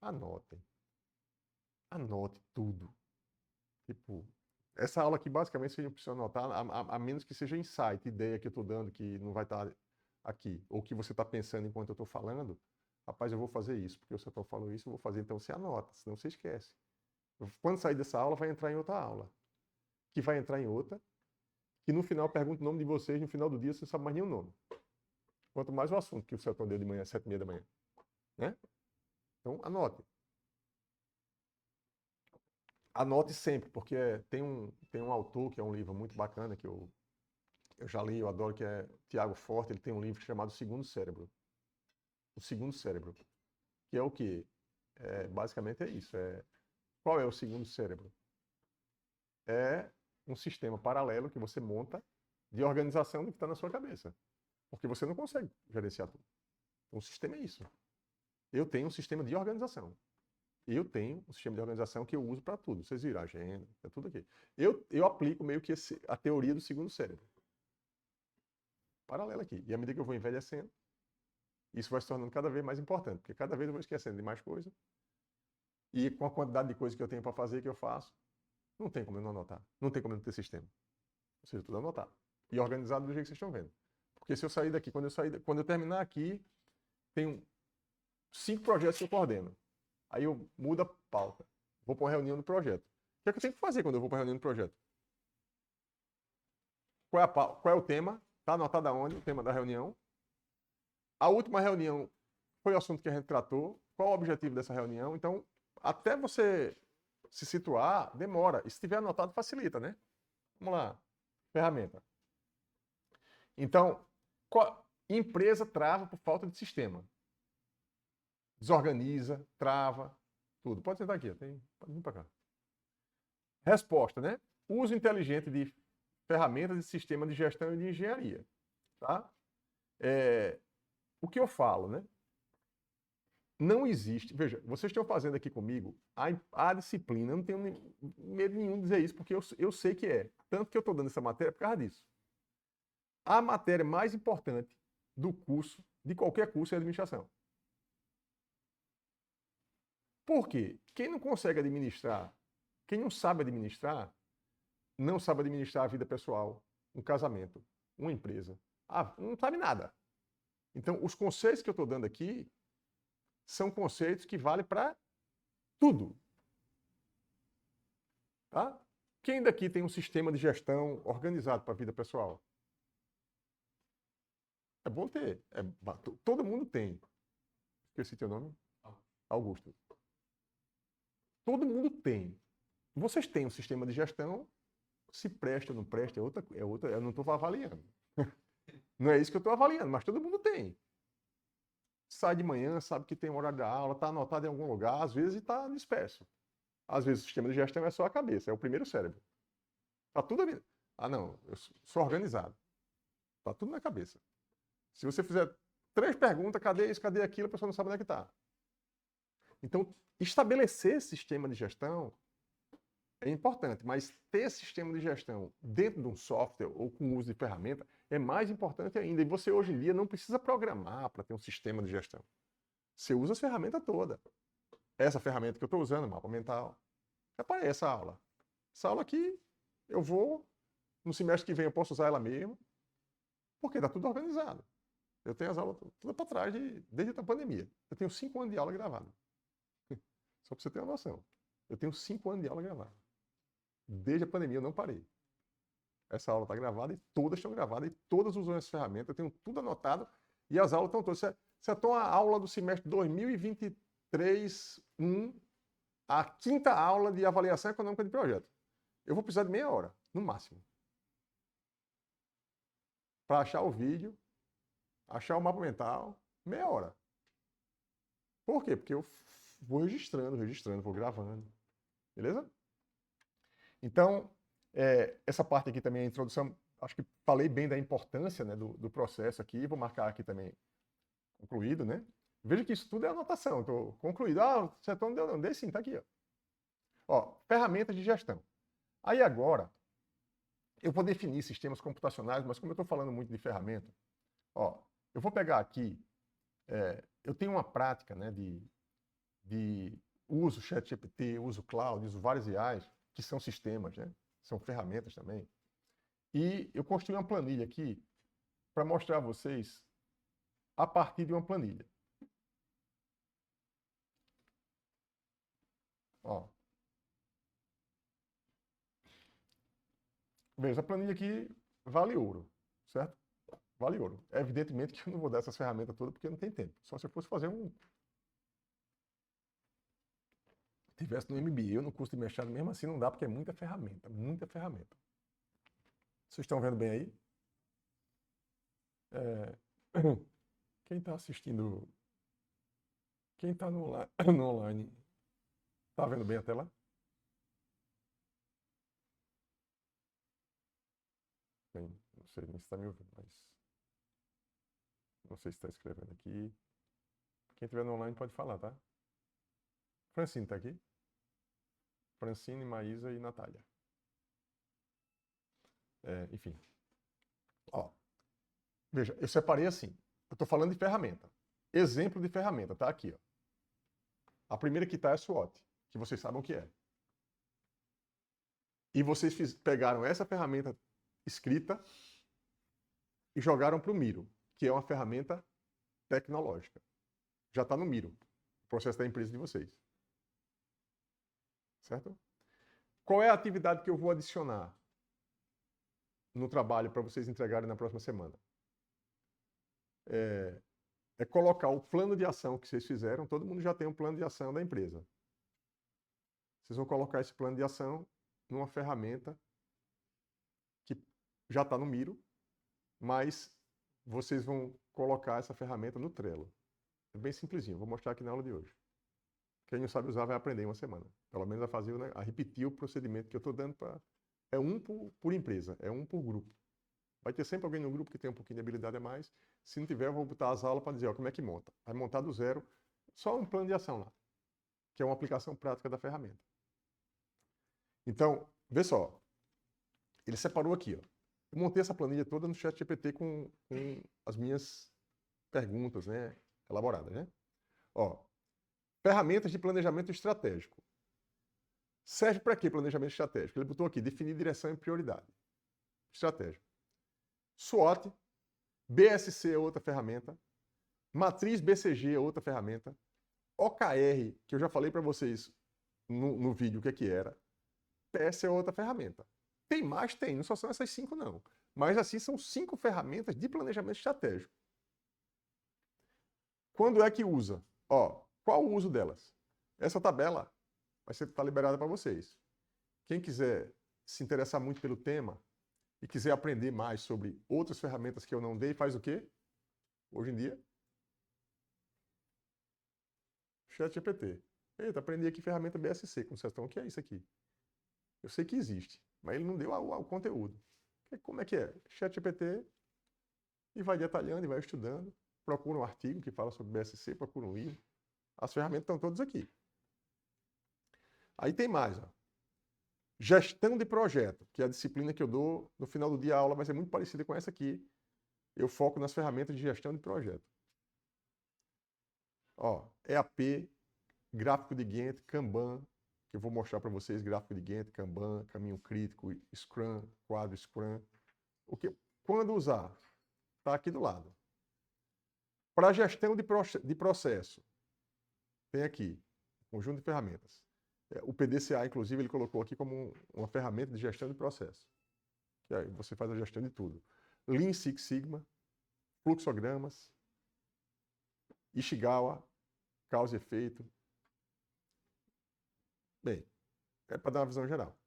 anotem. Anote tudo. Tipo, essa aula aqui basicamente você não precisa anotar, a menos que seja insight, ideia que eu estou dando, que não vai estar aqui, ou que você está pensando enquanto eu estou falando, rapaz, eu vou fazer isso, porque o senhor falou isso, eu vou fazer, então você anota, senão você esquece. Quando sair dessa aula, vai entrar em outra aula, que vai entrar em outra, que no final pergunta o nome de vocês, no final do dia você não sabe mais nenhum nome. Quanto mais o assunto que o senhor deu de manhã, 7h30 da manhã. Né? Então, anote. Anote sempre, porque tem um autor que é um livro muito bacana, que eu já li, eu adoro, que é Tiago Forte. Ele tem um livro chamado O Segundo Cérebro. O Segundo Cérebro. Que é o quê? Basicamente é isso. Qual é o segundo cérebro? É um sistema paralelo que você monta de organização do que está na sua cabeça. Porque você não consegue gerenciar tudo. Então, o sistema é isso. Eu tenho um sistema de organização. Eu tenho um sistema de organização que eu uso para tudo. Vocês viram a agenda, é tudo aqui. Eu aplico meio que a teoria do segundo cérebro. Paralelo aqui. E à medida que eu vou envelhecendo, isso vai se tornando cada vez mais importante, porque cada vez eu vou esquecendo de mais coisa. E com a quantidade de coisas que eu tenho para fazer, que eu faço, não tem como eu não anotar. Não tem como eu não ter sistema. Ou seja, tudo anotado. E organizado do jeito que vocês estão vendo. Porque se eu sair daqui, quando eu terminar aqui, tenho 5 projetos que eu coordeno. Aí eu mudo a pauta. Vou para uma reunião do projeto. O que é que eu tenho que fazer quando eu vou para a reunião do projeto? Qual é o tema? Está anotado aonde o tema da reunião? A última reunião foi o assunto que a gente tratou. Qual o objetivo dessa reunião? Então, até você se situar, demora. E se tiver anotado, facilita, né? Vamos lá. Ferramenta. Então, empresa trava por falta de sistema. Desorganiza, trava, tudo. Pode sentar aqui, pode vir para cá. Resposta, né? Uso inteligente de ferramentas de sistema de gestão e de engenharia. Tá? O que eu falo, né? Não existe. Veja, vocês estão fazendo aqui comigo a disciplina. Eu não tenho medo nenhum de dizer isso, porque eu sei que é. Tanto que eu estou dando essa matéria por causa disso. A matéria mais importante do curso, de qualquer curso, é administração. Por quê? Quem não consegue administrar, quem não sabe administrar a vida pessoal, um casamento, uma empresa. Não sabe nada. Então, os conceitos que eu estou dando aqui são conceitos que valem para tudo. Tá? Quem daqui tem um sistema de gestão organizado para a vida pessoal? É bom ter. Todo mundo tem. Esqueci teu nome? Augusto. Todo mundo tem. Vocês têm um sistema de gestão, se presta ou não presta, é outra, eu não estou avaliando. Não é isso que eu estou avaliando, mas todo mundo tem. Sai de manhã, sabe que tem horário da aula, está anotado em algum lugar, às vezes está disperso. Às vezes o sistema de gestão é só a cabeça, é o primeiro cérebro. Está tudo ali. Não, eu sou organizado. Está tudo na cabeça. Se você fizer 3 perguntas, cadê isso, cadê aquilo, a pessoa não sabe onde é que está. Então, estabelecer esse sistema de gestão é importante, mas ter sistema de gestão dentro de um software ou com uso de ferramenta é mais importante ainda. E você, hoje em dia, não precisa programar para ter um sistema de gestão. Você usa as ferramentas todas. Essa ferramenta que eu estou usando, mapa mental. Reparei essa aula. Essa aula aqui, eu vou, no semestre que vem eu posso usar ela mesmo, porque está tudo organizado. Eu tenho as aulas todas para trás desde a pandemia. Eu tenho 5 anos de aula gravada. Só para você ter uma noção. Eu tenho 5 anos de aula gravada. Desde a pandemia eu não parei. Essa aula está gravada e todas estão gravadas e todas usam essa ferramenta. Eu tenho tudo anotado e as aulas estão todas. Você toma a aula do semestre 2023, a 5ª aula de avaliação econômica de projeto. Eu vou precisar de meia hora, no máximo. Para achar o vídeo, achar o mapa mental, meia hora. Por quê? Porque eu vou registrando, vou gravando. Beleza? Então, essa parte aqui também, a introdução, acho que falei bem da importância, né, do processo aqui, vou marcar aqui também concluído, né? Veja que isso tudo é anotação, estou concluído. O setor não deu não, dei sim, está aqui. Ó, ferramentas de gestão. Aí agora, eu vou definir sistemas computacionais, mas como eu estou falando muito de ferramenta, ó, eu vou pegar aqui, eu tenho uma prática, né, de uso ChatGPT, uso cloud, uso vários IAs, que são sistemas, né? São ferramentas também. E eu construí uma planilha aqui para mostrar a vocês a partir de uma planilha. Ó. Veja, a planilha aqui vale ouro, certo? Vale ouro. Evidentemente que eu não vou dar essas ferramentas todas porque não tem tempo. Só se eu fosse fazer tivesse no MBA, no curso de mestrado, mesmo assim não dá porque é muita ferramenta, muita ferramenta. Vocês estão vendo bem aí? Quem está assistindo, quem está no online, está vendo bem a tela? Bem, não sei nem se está me ouvindo, mas não sei se está escrevendo aqui. Quem estiver no online pode falar, tá? Francine está aqui? Francine, Maísa e Natália. Enfim. Ó, veja, eu separei assim. Eu estou falando de ferramenta. Exemplo de ferramenta, tá aqui. Ó. A primeira que está é a SWOT, que vocês sabem o que é. E vocês pegaram essa ferramenta escrita e jogaram para o Miro, que é uma ferramenta tecnológica. Já está no Miro, o processo da empresa de vocês. Certo? Qual é a atividade que eu vou adicionar no trabalho para vocês entregarem na próxima semana? É colocar o plano de ação que vocês fizeram. Todo mundo já tem um plano de ação da empresa. Vocês vão colocar esse plano de ação numa ferramenta já está no Miro, mas vocês vão colocar essa ferramenta no Trello. É bem simplesinho, vou mostrar aqui na aula de hoje. Quem não sabe usar vai aprender em uma semana. Pelo menos a fazer, a repetir o procedimento que eu estou dando para... É um por empresa, é um por grupo. Vai ter sempre alguém no grupo que tem um pouquinho de habilidade a mais. Se não tiver, eu vou botar as aulas para dizer, ó, como é que monta. Vai montar do zero, só um plano de ação lá, que é uma aplicação prática da ferramenta. Então, vê só. Ele separou aqui, ó. Eu montei essa planilha toda no ChatGPT com as minhas perguntas, né, elaboradas, né? Ó, ferramentas de planejamento estratégico. Serve para quê planejamento estratégico? Ele botou aqui, definir direção e prioridade. Estratégia. SWOT, BSC é outra ferramenta. Matriz BCG é outra ferramenta. OKR, que eu já falei para vocês no vídeo o que é que era. PS é outra ferramenta. Tem mais? Tem. Não só são essas 5, não. Mas assim, são 5 ferramentas de planejamento estratégico. Quando é que usa? Ó, qual o uso delas? Essa tabela vai estar liberada para vocês. Quem quiser se interessar muito pelo tema e quiser aprender mais sobre outras ferramentas que eu não dei, faz o quê? Hoje em dia? ChatGPT. Eita, aprendi aqui ferramenta BSC, como vocês estão. O que é isso aqui? Eu sei que existe, mas ele não deu o conteúdo. Como é que é? ChatGPT e vai detalhando e vai estudando. Procura um artigo que fala sobre BSC, procura um livro. As ferramentas estão todas aqui. Aí tem mais, ó. Gestão de projeto, que é a disciplina que eu dou no final do dia. A aula vai ser muito parecida com essa aqui. Eu foco nas ferramentas de gestão de projeto. Ó, EAP, gráfico de Gantt, Kanban, que eu vou mostrar para vocês, gráfico de Gantt, Kanban, caminho crítico, Scrum, quadro Scrum. Quando usar? Está aqui do lado. Para gestão de processo, tem aqui, conjunto de ferramentas. O PDCA, inclusive, ele colocou aqui como uma ferramenta de gestão de processo. Que aí você faz a gestão de tudo. Lean Six Sigma, fluxogramas, Ishigawa, causa e efeito. Bem, é para dar uma visão geral.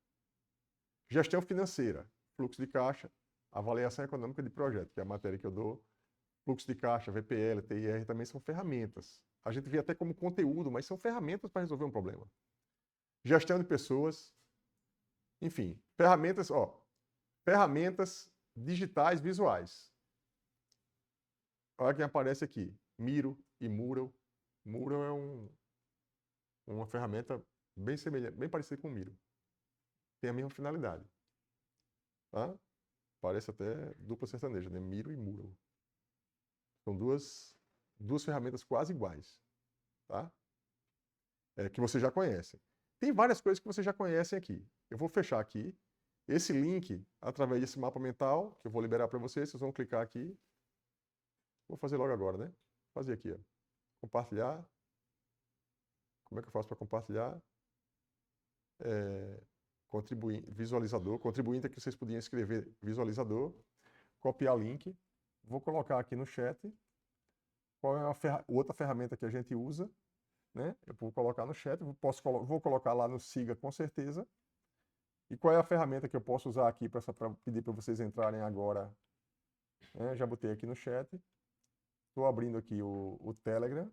Gestão financeira, fluxo de caixa, avaliação econômica de projeto, que é a matéria que eu dou. Fluxo de caixa, VPL, TIR também são ferramentas. A gente vê até como conteúdo, mas são ferramentas para resolver um problema. Gestão de pessoas, enfim, ferramentas, ó, ferramentas digitais visuais. Olha quem aparece aqui, Miro e Mural. Mural é uma ferramenta bem semelhante, bem parecida com o Miro. Tem a mesma finalidade. Tá? Parece até dupla sertaneja, né? Miro e Mural. São duas ferramentas quase iguais, tá? Que você já conhece. Tem várias coisas que vocês já conhecem aqui. Eu vou fechar aqui. Esse link, através desse mapa mental, que eu vou liberar para vocês, vocês vão clicar aqui. Vou fazer logo agora, né? Vou fazer aqui, ó. Compartilhar. Como é que eu faço para compartilhar? Visualizador. Contribuinte é que vocês podiam escrever visualizador. Copiar link. Vou colocar aqui no chat. Qual é a outra ferramenta que a gente usa? Né? Eu vou colocar no chat, vou colocar lá no Siga com certeza. E qual é a ferramenta que eu posso usar aqui para pedir para vocês entrarem agora? Já botei aqui no chat. Estou abrindo aqui o Telegram,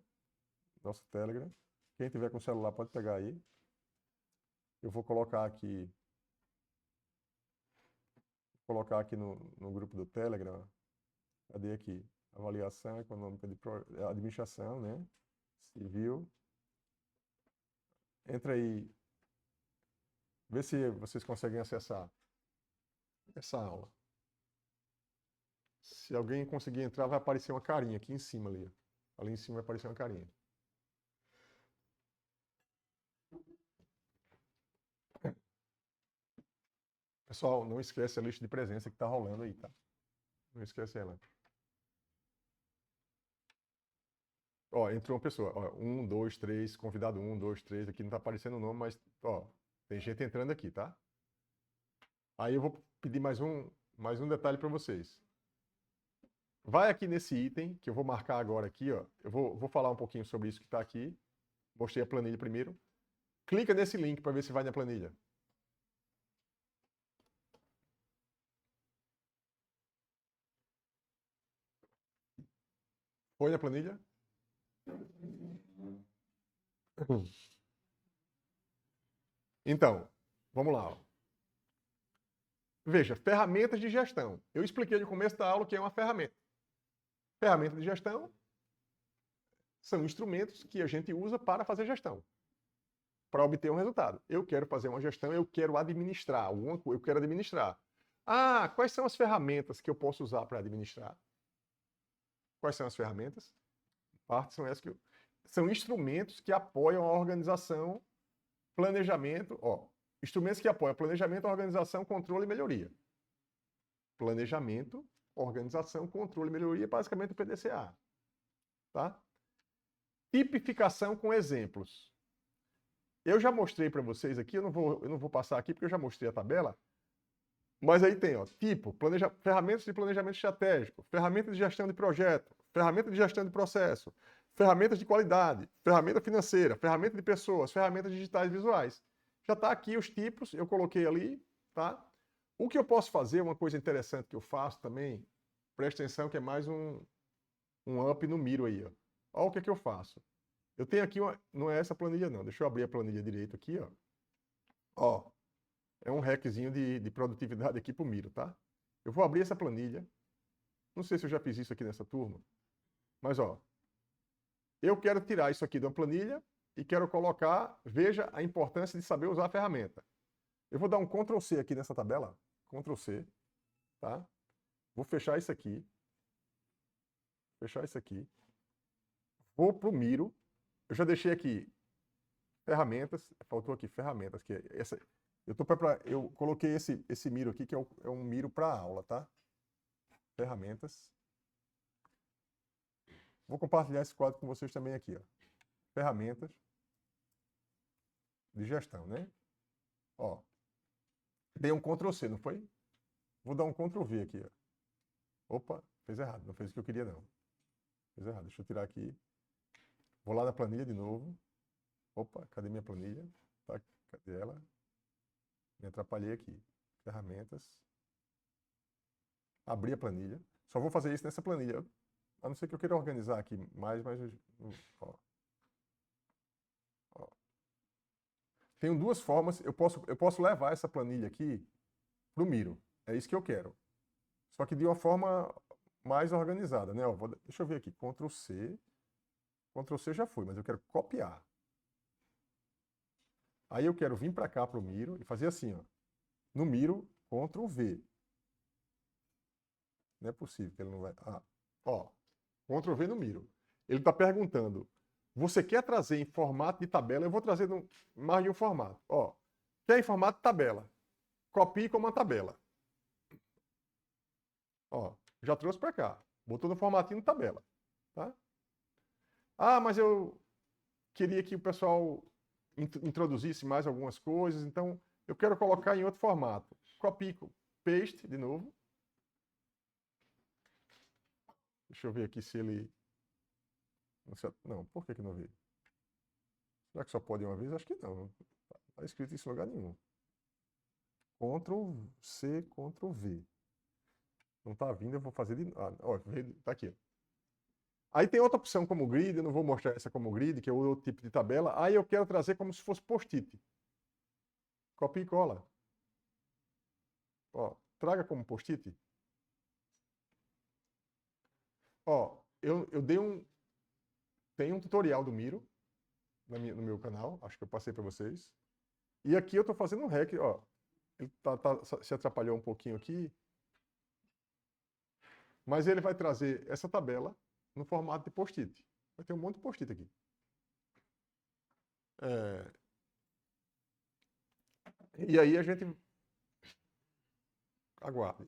nosso Telegram. Quem tiver com celular pode pegar aí. Eu vou colocar aqui no grupo do Telegram. Cadê aqui? Avaliação econômica de administração, né? Civil. Entra aí. Vê se vocês conseguem acessar essa aula. Se alguém conseguir entrar, vai aparecer uma carinha aqui em cima ali. Ali em cima vai aparecer uma carinha. Pessoal, não esquece a lista de presença que está rolando aí, tá? Não esquece ela. Ó, entrou uma pessoa. Ó, 1, 2, 3, convidado 1, 2, 3. Aqui não está aparecendo o nome, mas ó, tem gente entrando aqui, tá? Aí eu vou pedir mais um detalhe para vocês. Vai aqui nesse item, que eu vou marcar agora aqui, ó. Eu vou falar um pouquinho sobre isso que está aqui. Mostrei a planilha primeiro. Clica nesse link para ver se vai na planilha. Põe na planilha. Então, vamos lá. Ó. Veja, ferramentas de gestão. Eu expliquei no começo da aula o que é uma ferramenta. Ferramenta de gestão são instrumentos que a gente usa para fazer gestão, para obter um resultado. Eu quero fazer uma gestão, eu quero administrar, eu quero administrar. Ah, quais são as ferramentas que eu posso usar para administrar? Quais são as ferramentas? Partes são essas que são instrumentos que apoiam a organização, planejamento, instrumentos que apoiam planejamento, organização, controle e melhoria. Planejamento, organização, controle e melhoria, basicamente o PDCA. Tá? Tipificação com exemplos. Eu já mostrei para vocês aqui, eu não vou passar aqui porque eu já mostrei a tabela, mas aí tem, tipo, ferramentas de planejamento estratégico, ferramentas de gestão de projeto, ferramenta de gestão de processo, ferramentas de qualidade, ferramenta financeira, ferramenta de pessoas, ferramentas digitais visuais. Já está aqui os tipos, eu coloquei ali, tá? O que eu posso fazer, uma coisa interessante que eu faço também, presta atenção que é mais um up no Miro aí, ó. Olha o que é que eu faço. Eu tenho aqui não é essa planilha não, deixa eu abrir a planilha direito aqui, ó. Ó, é um hackzinho de produtividade aqui pro Miro, tá? Eu vou abrir essa planilha. Não sei se eu já fiz isso aqui nessa turma, mas ó, eu quero tirar isso aqui de uma planilha e quero colocar, veja a importância de saber usar a ferramenta. Eu vou dar um Ctrl C aqui nessa tabela, Ctrl C, tá? Vou fechar isso aqui. Fechar isso aqui. Vou pro Miro. Eu já deixei aqui ferramentas, faltou aqui ferramentas, que é essa. Eu coloquei esse Miro aqui, que é um Miro para aula, tá? Ferramentas. Vou compartilhar esse quadro com vocês também aqui, ó. Ferramentas de gestão, né? Ó. Dei um Ctrl C, não foi? Vou dar um Ctrl V aqui, ó. Opa, fez errado, não fez o que eu queria não. Fez errado, deixa eu tirar aqui. Vou lá na planilha de novo. Opa, cadê minha planilha? Tá, cadê ela? Me atrapalhei aqui. Ferramentas. Abri a planilha. Só vou fazer isso nessa planilha. A não ser que eu queira organizar aqui mais, mas... Ó. Ó. Tenho duas formas. Eu posso levar essa planilha aqui para o Miro. É isso que eu quero. Só que de uma forma mais organizada, né? Ó, deixa eu ver aqui. Ctrl C. Ctrl C já foi, mas eu quero copiar. Aí eu quero vir para cá para o Miro e fazer assim, ó. No Miro, Ctrl V. Não é possível que ele não vai... Ah, ó. Ctrl V no Miro. Ele está perguntando, você quer trazer em formato de tabela? Eu vou trazer mais de um formato. Ó, quer em formato de tabela? Copie como uma tabela. Ó, já trouxe para cá. Botou no formatinho de tabela. Tá? Ah, mas eu queria que o pessoal introduzisse mais algumas coisas, então eu quero colocar em outro formato. Copie, paste de novo. Deixa eu ver aqui se ele... Não, por que não veio? Será que só pode uma vez? Acho que não. Não está escrito isso em lugar nenhum. Ctrl C, Ctrl V. Não está vindo, eu vou fazer de... ó, tá aqui. Aí tem outra opção como grid, eu não vou mostrar essa como grid, que é outro tipo de tabela. Aí eu quero trazer como se fosse post-it. Copia e cola. Ó, traga como post-it. Ó, eu dei tem um tutorial do Miro no meu canal, acho que eu passei para vocês. E aqui eu estou fazendo um hack, ó. Ele se atrapalhou um pouquinho aqui. Mas ele vai trazer essa tabela no formato de post-it. Vai ter um monte de post-it aqui. E aí a gente... Aguarde.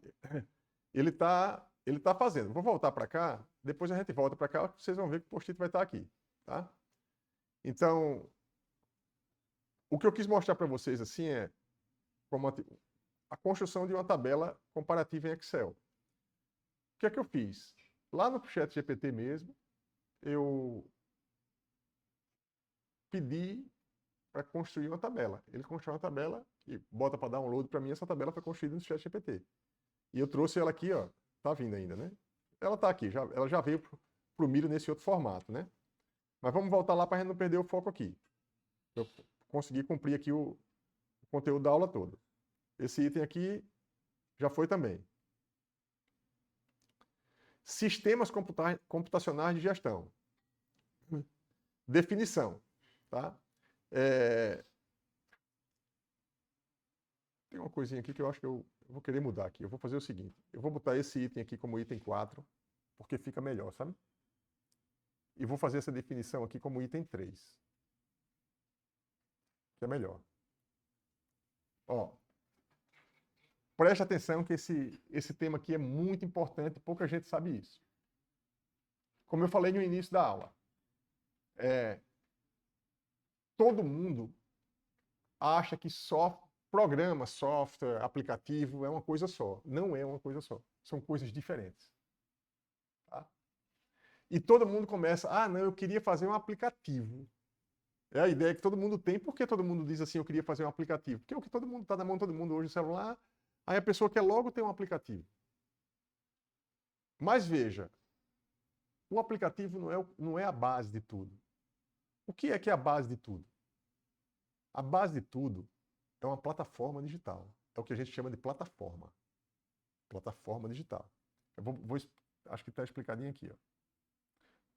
Ele tá fazendo. Vou voltar para cá, depois a gente volta para cá, vocês vão ver que o post-it vai estar aqui. Tá? Então, o que eu quis mostrar para vocês assim é como a construção de uma tabela comparativa em Excel. O que é que eu fiz? Lá no ChatGPT mesmo, eu pedi para construir uma tabela. Ele construiu uma tabela e bota para download para mim. Essa tabela foi construída no ChatGPT. E eu trouxe ela aqui, ó. Tá vindo ainda, né? Ela tá aqui, ela já veio para o milho nesse outro formato, né? Mas vamos voltar lá para a gente não perder o foco aqui. Eu consegui cumprir aqui o conteúdo da aula toda. Esse item aqui já foi também. Sistemas computacionais de gestão. Definição. Tá? Tem uma coisinha aqui que eu acho que eu vou querer mudar aqui. Eu vou fazer o seguinte. Eu vou botar esse item aqui como item 4, porque fica melhor, sabe? E vou fazer essa definição aqui como item 3. Que é melhor. Ó, preste atenção que esse tema aqui é muito importante, pouca gente sabe isso. Como eu falei no início da aula, todo mundo acha que só programa, software, aplicativo é uma coisa só. Não é uma coisa só. São coisas diferentes. Tá? E todo mundo começa, não, eu queria fazer um aplicativo. É a ideia que todo mundo tem. Por que todo mundo diz assim, eu queria fazer um aplicativo? Porque é o que todo mundo está na mão de todo mundo hoje, o celular. Aí a pessoa quer logo ter um aplicativo. Mas veja, o aplicativo não é a base de tudo. O que é a base de tudo? A base de tudo é uma plataforma digital. É o que a gente chama de plataforma. Plataforma digital. Acho que está explicadinho aqui. Ó.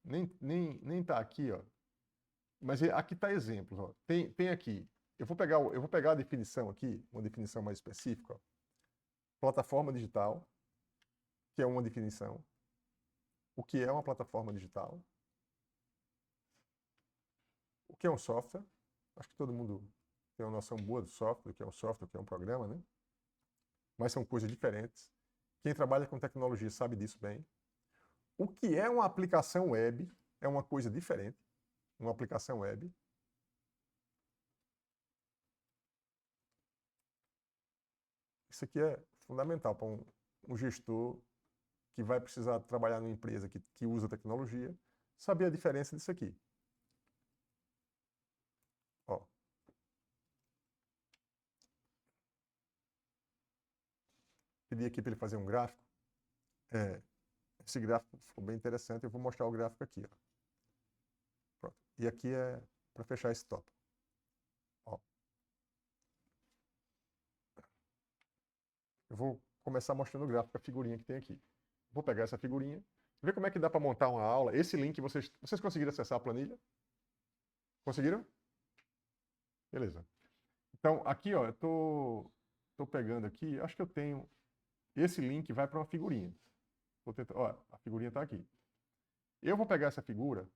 Nem está aqui, ó. Mas aqui está exemplos. Ó. Tem aqui. Eu vou pegar a definição aqui, uma definição mais específica. Ó. Plataforma digital, que é uma definição. O que é uma plataforma digital? O que é um software? Acho que todo mundo tem uma noção boa do software, o que é um software, o que é um programa, né? Mas são coisas diferentes. Quem trabalha com tecnologia sabe disso bem. O que é uma aplicação web é uma coisa diferente. Uma aplicação web. Isso aqui é fundamental para um gestor que vai precisar trabalhar numa empresa que usa tecnologia, saber a diferença disso aqui. Ó. Pedi aqui para ele fazer um gráfico. Esse gráfico ficou bem interessante. Eu vou mostrar o gráfico aqui. Ó. Pronto. E aqui é para fechar esse tópico. Ó. Eu vou começar mostrando o gráfico, a figurinha que tem aqui. Vou pegar essa figurinha, ver como é que dá para montar uma aula. Esse link, vocês conseguiram acessar a planilha? Conseguiram? Beleza. Então, aqui, ó, eu tô pegando aqui, acho que eu tenho... Esse link vai para uma figurinha. Vou tentar, ó, a figurinha está aqui. Eu vou pegar essa figura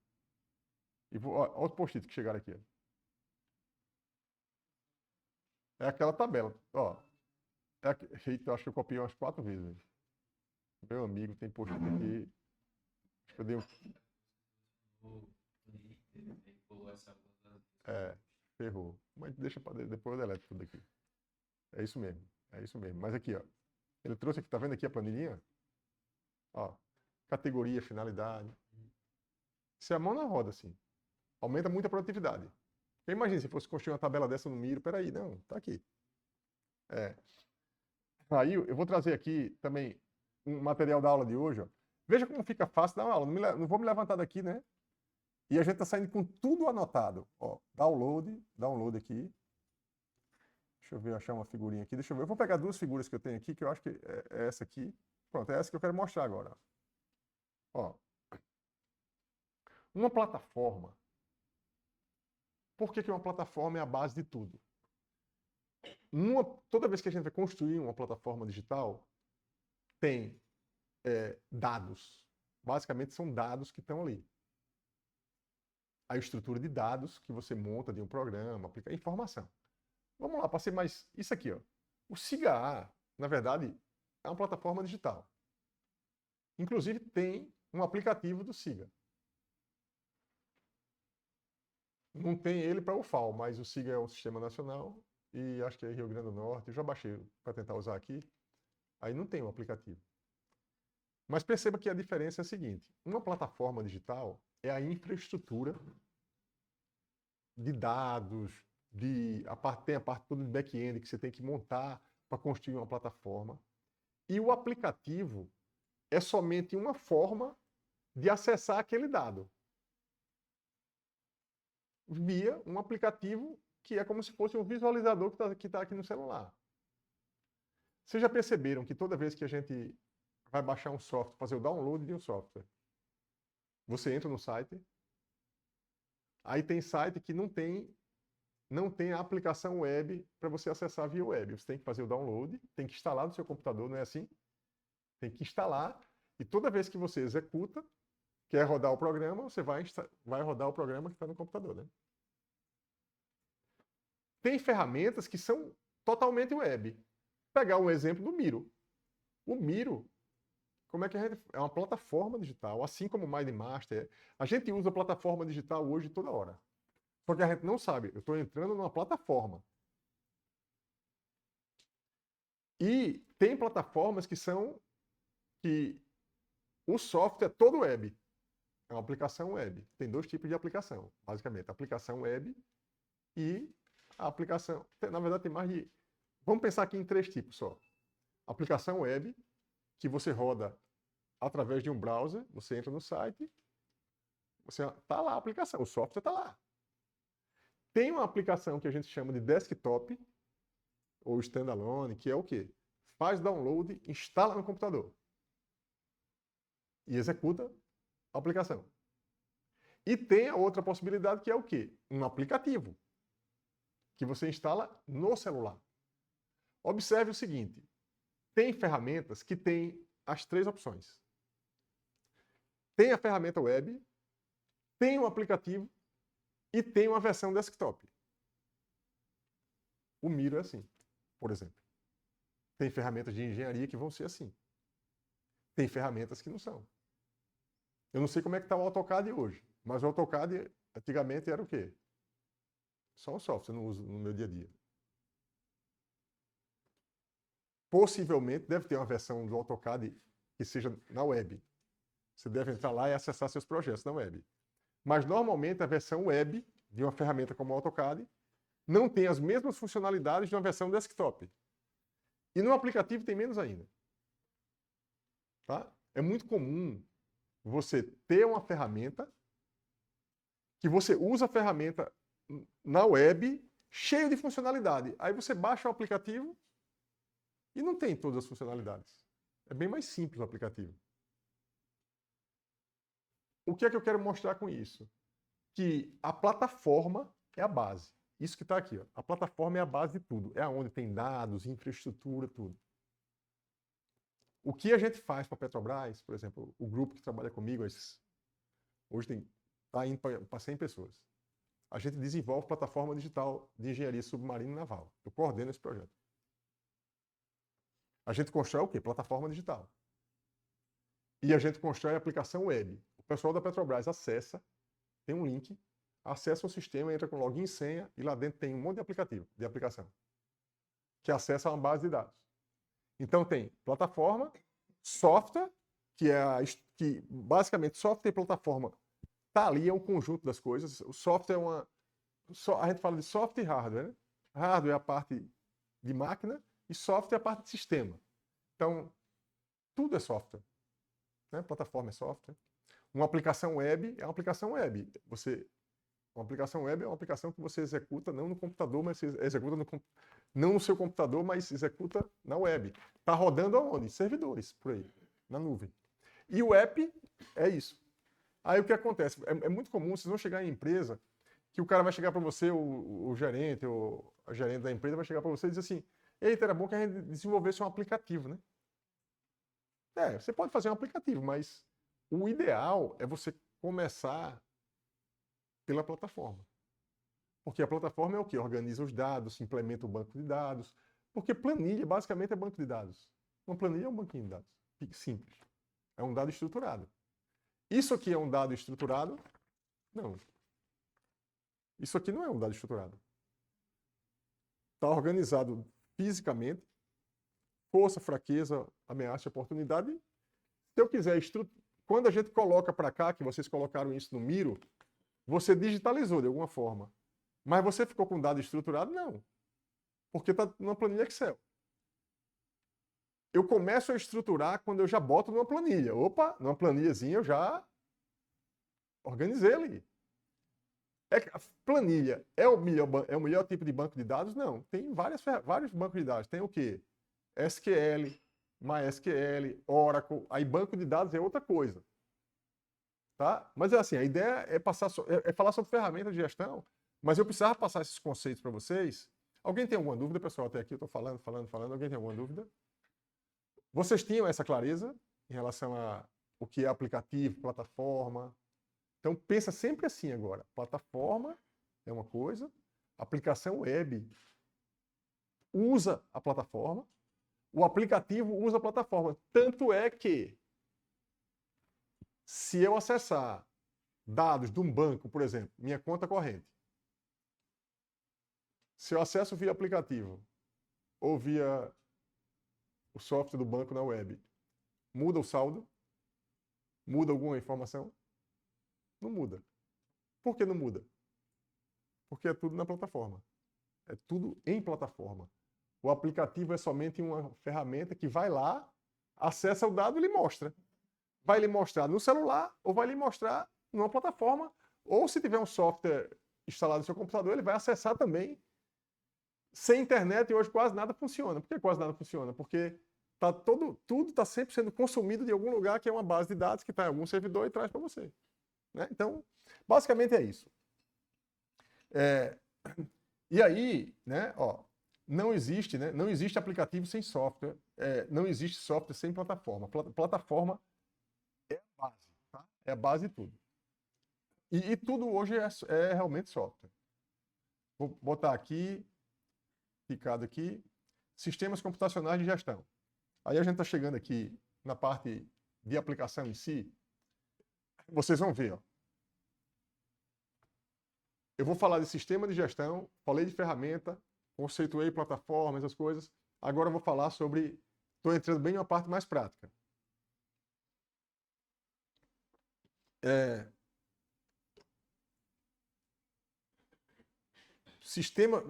e vou... Ó, os post-its que chegaram aqui. Ó. É aquela tabela. Ó, eita, eu acho que eu copiei umas 4 vezes. Meu amigo tem post-it aqui. Acho que eu dei um... Ferrou. Mas deixa para depois eu deleto tudo aqui. É isso mesmo. É isso mesmo. Mas aqui, ó. Ele trouxe aqui, tá vendo aqui a planilhinha? Ó. Categoria, finalidade. Isso é a mão na roda, assim. Aumenta muito a produtividade. Porque imagina se fosse construir uma tabela dessa no Miro. Peraí, não. Tá aqui. Aí eu vou trazer aqui também um material da aula de hoje, ó. Veja como fica fácil dar uma aula. Não vou me levantar daqui, né? E a gente está saindo com tudo anotado. Ó, download aqui. Deixa eu ver, achar uma figurinha aqui. Deixa eu ver. Eu vou pegar 2 figuras que eu tenho aqui, que eu acho que é essa aqui. Pronto, é essa que eu quero mostrar agora. Ó. Uma plataforma. Por que uma plataforma é a base de tudo? Toda vez que a gente vai construir uma plataforma digital, tem dados. Basicamente são dados que estão ali. A estrutura de dados que você monta de um programa, aplica informação. Vamos lá, para ser mais... Isso aqui, ó. O SIGA, na verdade, é uma plataforma digital. Inclusive, tem um aplicativo do SIGA. Não tem ele para o FAO, mas o SIGA é um sistema nacional e acho que é Rio Grande do Norte. Eu já baixei para tentar usar aqui. Aí não tem o aplicativo. Mas perceba que a diferença é a seguinte. Uma plataforma digital é a infraestrutura de dados, tem a parte toda de back-end que você tem que montar para construir uma plataforma. E o aplicativo é somente uma forma de acessar aquele dado via um aplicativo que é como se fosse um visualizador que tá aqui no celular. Vocês já perceberam que toda vez que a gente vai baixar um software, fazer o download de um software, você entra no site, aí tem site que não tem a aplicação web para você acessar via web. Você tem que fazer o download, tem que instalar no seu computador, não é assim? Tem que instalar, e toda vez que você executa, quer rodar o programa, você vai rodar o programa que está no computador, né? Tem ferramentas que são totalmente web. Pegar um exemplo do Miro. O Miro, como é que a gente... É uma plataforma digital, assim como o MindMaster. A gente usa plataforma digital hoje toda hora. Só que a gente não sabe. Eu estou entrando numa plataforma. E tem plataformas que o software é todo web. É uma aplicação web. Tem dois tipos de aplicação, basicamente. A aplicação web e a aplicação... Na verdade, tem mais de... Vamos pensar aqui em 3 tipos só. Aplicação web, que você roda através de um browser, você entra no site, tá lá a aplicação, o software está lá. Tem uma aplicação que a gente chama de desktop, ou standalone, que é o quê? Faz download, instala no computador e executa a aplicação. E tem a outra possibilidade que é o quê? Um aplicativo que você instala no celular. Observe o seguinte, tem ferramentas que têm as 3 opções. Tem a ferramenta web, tem um aplicativo e tem uma versão desktop. O Miro é assim, por exemplo. Tem ferramentas de engenharia que vão ser assim. Tem ferramentas que não são. Eu não sei como é que está o AutoCAD hoje, mas o AutoCAD antigamente era o quê? Só um software, eu não uso no meu dia a dia. Possivelmente deve ter uma versão do AutoCAD que seja na web. Você deve entrar lá e acessar seus projetos na web. Mas normalmente a versão web de uma ferramenta como o AutoCAD não tem as mesmas funcionalidades de uma versão desktop. E no aplicativo tem menos ainda. Tá? É muito comum você ter uma ferramenta que você usa a ferramenta na web cheio de funcionalidade. Aí você baixa o aplicativo e não tem todas as funcionalidades. É bem mais simples o aplicativo. O que é que eu quero mostrar com isso? Que a plataforma é a base. Isso que está aqui, ó. A plataforma é a base de tudo. É onde tem dados, infraestrutura, tudo. O que a gente faz para a Petrobras, por exemplo, o grupo que trabalha comigo, hoje está indo para 100 pessoas. A gente desenvolve plataforma digital de engenharia submarina e naval. Eu coordeno esse projeto. A gente constrói o quê? Plataforma digital. E a gente constrói a aplicação web. O pessoal da Petrobras acessa, tem um link, acessa o sistema, entra com login e senha, e lá dentro tem um monte de aplicativo, de aplicação, que acessa uma base de dados. Então tem plataforma, software, que basicamente software e plataforma está ali, é um conjunto das coisas. O software é a gente fala de software e hardware, né? Hardware é a parte de máquina e software é a parte de sistema. Então, tudo é software. Né? Plataforma é software. Uma aplicação web é uma aplicação web. Uma aplicação web é uma aplicação que você executa não no computador, mas você executa não no seu computador, mas executa na web. Está rodando aonde? Servidores, por aí, na nuvem. E o app é isso. Aí o que acontece? É muito comum, vocês vão chegar em empresa, que o cara vai chegar para você, o gerente, ou a gerente da empresa vai chegar para você e dizer assim, eita, era bom que a gente desenvolvesse um aplicativo, né? Você pode fazer um aplicativo, mas o ideal é você começar pela plataforma. Porque a plataforma é o que? Organiza os dados, implementa o banco de dados. Porque planilha, basicamente, é banco de dados. Uma planilha é um banquinho de dados. Simples. É um dado estruturado. Isso aqui é um dado estruturado? Não. Isso aqui não é um dado estruturado. Está organizado fisicamente, força, fraqueza, ameaça e oportunidade. Se eu quiser quando a gente coloca para cá, que vocês colocaram isso no Miro, você digitalizou de alguma forma. Mas você ficou com dado estruturado? Não. Porque está numa planilha Excel. Eu começo a estruturar quando eu já boto numa planilha. Opa, numa planilhazinha eu já Organizei ali. Planilha é o melhor tipo de banco de dados? Não. Tem vários bancos de dados. Tem o quê? SQL, MySQL, Oracle. Aí banco de dados é outra coisa. Tá? Mas é assim, a ideia é falar sobre ferramentas de gestão, mas eu precisava passar esses conceitos para vocês. Alguém tem alguma dúvida, pessoal? Até aqui eu estou falando. Alguém tem alguma dúvida? Vocês tinham essa clareza em relação a o que é aplicativo, plataforma? Então pensa sempre assim agora. Plataforma é uma coisa, aplicação web usa a plataforma, o aplicativo usa a plataforma. Tanto é que se eu acessar dados de um banco, por exemplo, minha conta corrente, se eu acesso via aplicativo ou via o software do banco na web, muda o saldo? Muda alguma informação? Não muda. Por que não muda? Porque é tudo na plataforma. É tudo em plataforma. O aplicativo é somente uma ferramenta que vai lá, acessa o dado e lhe mostra. Vai lhe mostrar no celular ou vai lhe mostrar numa plataforma. Ou se tiver um software instalado no seu computador, ele vai acessar também. Sem internet, hoje quase nada funciona. Por que quase nada funciona? Porque tudo está sempre sendo consumido de algum lugar que é uma base de dados que está em algum servidor e traz para você. Né? Então, basicamente é isso. E aí, né, ó, não existe aplicativo sem software, não existe software sem plataforma. Plataforma é a base, tá? É a base de tudo. E tudo hoje é realmente software. Vou botar aqui, clicado aqui, sistemas computacionais de gestão. Aí a gente está chegando aqui na parte de aplicação em si. Vocês vão ver, ó. Eu vou falar de sistema de gestão, falei de ferramenta, conceituei plataformas, as coisas. Agora eu vou falar sobre... Estou entrando bem numa parte mais prática.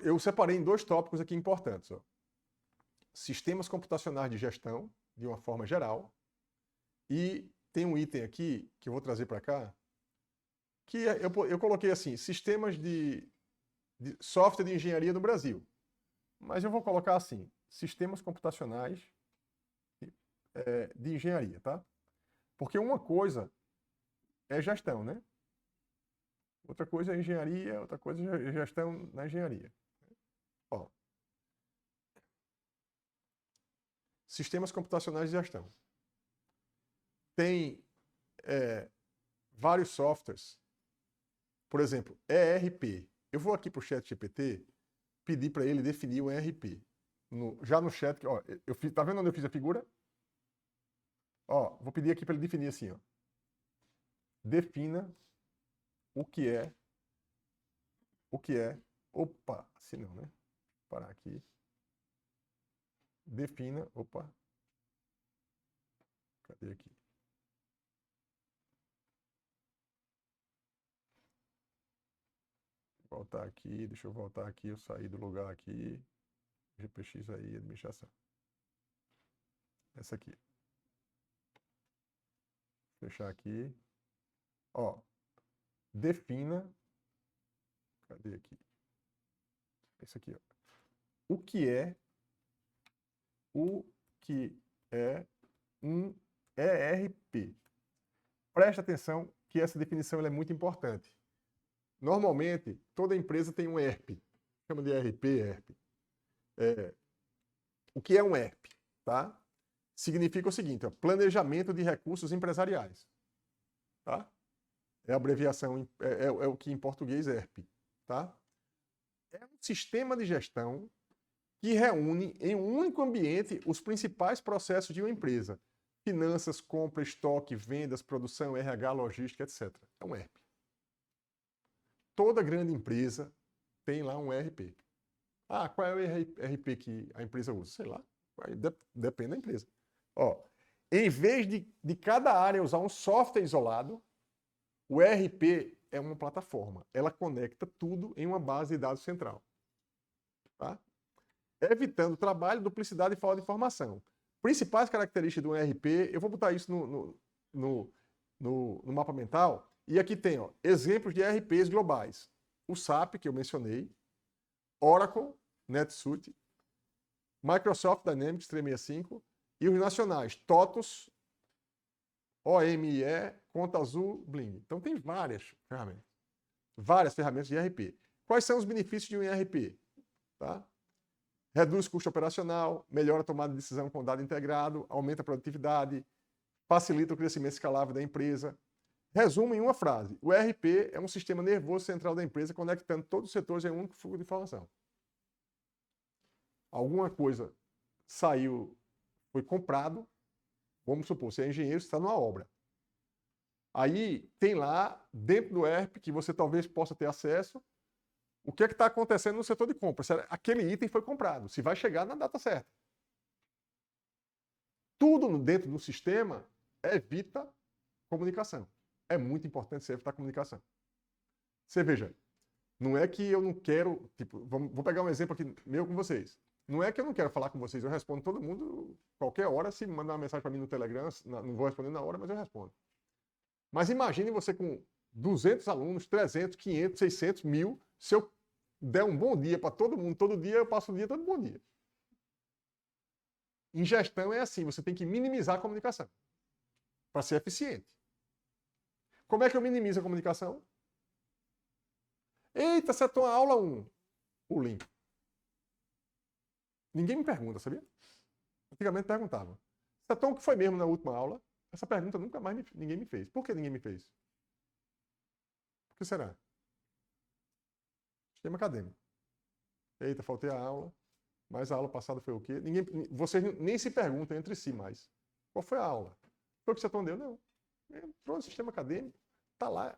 Eu separei em 2 tópicos aqui importantes. Ó. Sistemas computacionais de gestão, de uma forma geral. E tem um item aqui, que eu vou trazer para cá, que eu coloquei assim, sistemas de software de engenharia no Brasil. Mas eu vou colocar assim, sistemas computacionais de engenharia, tá? Porque uma coisa é gestão, né? Outra coisa é engenharia, outra coisa é gestão na engenharia. Ó. Sistemas computacionais de gestão. Tem vários softwares. Por exemplo, ERP. Eu vou aqui para o ChatGPT pedir para ele definir o ERP. Já no chat, ó, tá vendo onde eu fiz a figura? Ó, vou pedir aqui para ele definir assim, ó. Defina o que é. Opa, assim não, né? Vou parar aqui. Defina, opa. Cadê aqui? Voltar aqui, deixa eu voltar aqui, eu saí do lugar aqui. GPX aí, administração. Essa aqui. Fechar aqui. Ó, defina. Cadê aqui? Esse aqui, ó. O que é um ERP? Presta atenção que essa definição é muito importante. Normalmente, toda empresa tem um ERP. Chama de ERP. O que é um ERP? Tá? Significa o seguinte, ó, planejamento de recursos empresariais. Tá? É a abreviação, é o que em português é ERP. Tá? É um sistema de gestão que reúne em um único ambiente os principais processos de uma empresa. Finanças, compra, estoque, vendas, produção, RH, logística, etc. É um ERP. Toda grande empresa tem lá um ERP. Ah, qual é o ERP que a empresa usa? Sei lá. Depende da empresa. Ó, em vez de cada área usar um software isolado, o ERP é uma plataforma. Ela conecta tudo em uma base de dados central. Tá? Evitando trabalho, duplicidade e falta de informação. Principais características do ERP, eu vou botar isso no mapa mental, E aqui tem, ó, exemplos de ERPs globais. O SAP, que eu mencionei, Oracle, NetSuite, Microsoft Dynamics 365 e os nacionais, TOTUS, OMIE, Conta Azul, Bling. Então tem várias ferramentas de ERP. Quais são os benefícios de um ERP? Tá? Reduz custo operacional, melhora a tomada de decisão com dado integrado, aumenta a produtividade, facilita o crescimento escalável da empresa. Resumo em uma frase: o ERP é um sistema nervoso central da empresa conectando todos os setores em um único fluxo de informação. Alguma coisa saiu, foi comprado, vamos supor, você é engenheiro, você está numa obra. Aí tem lá, dentro do ERP, que você talvez possa ter acesso, o que é que está acontecendo no setor de compra. Se aquele item foi comprado, se vai chegar na data certa. Tudo dentro do sistema evita comunicação. É muito importante você evitar comunicação. Você veja, não é que eu não quero, tipo, vou pegar um exemplo aqui meu com vocês. Não é que eu não quero falar com vocês, eu respondo todo mundo qualquer hora, se mandar uma mensagem para mim no Telegram, não vou responder na hora, mas eu respondo. Mas imagine você com 200 alunos, 300, 500, 600, 1000, se eu der um bom dia para todo mundo, todo dia eu passo o dia todo bom dia. Em gestão é assim, você tem que minimizar a comunicação para ser eficiente. Como é que eu minimizo a comunicação? Eita, acertou a aula 1. O link. Ninguém me pergunta, sabia? Antigamente perguntava. Acertou o que foi mesmo na última aula? Essa pergunta nunca mais ninguém me fez. Por que ninguém me fez? Por que será? Sistema acadêmico. Eita, faltei a aula. Mas a aula passada foi o quê? Vocês nem se perguntam entre si mais. Qual foi a aula? Foi o que você atendeu? Não. Entrou no sistema acadêmico, está lá.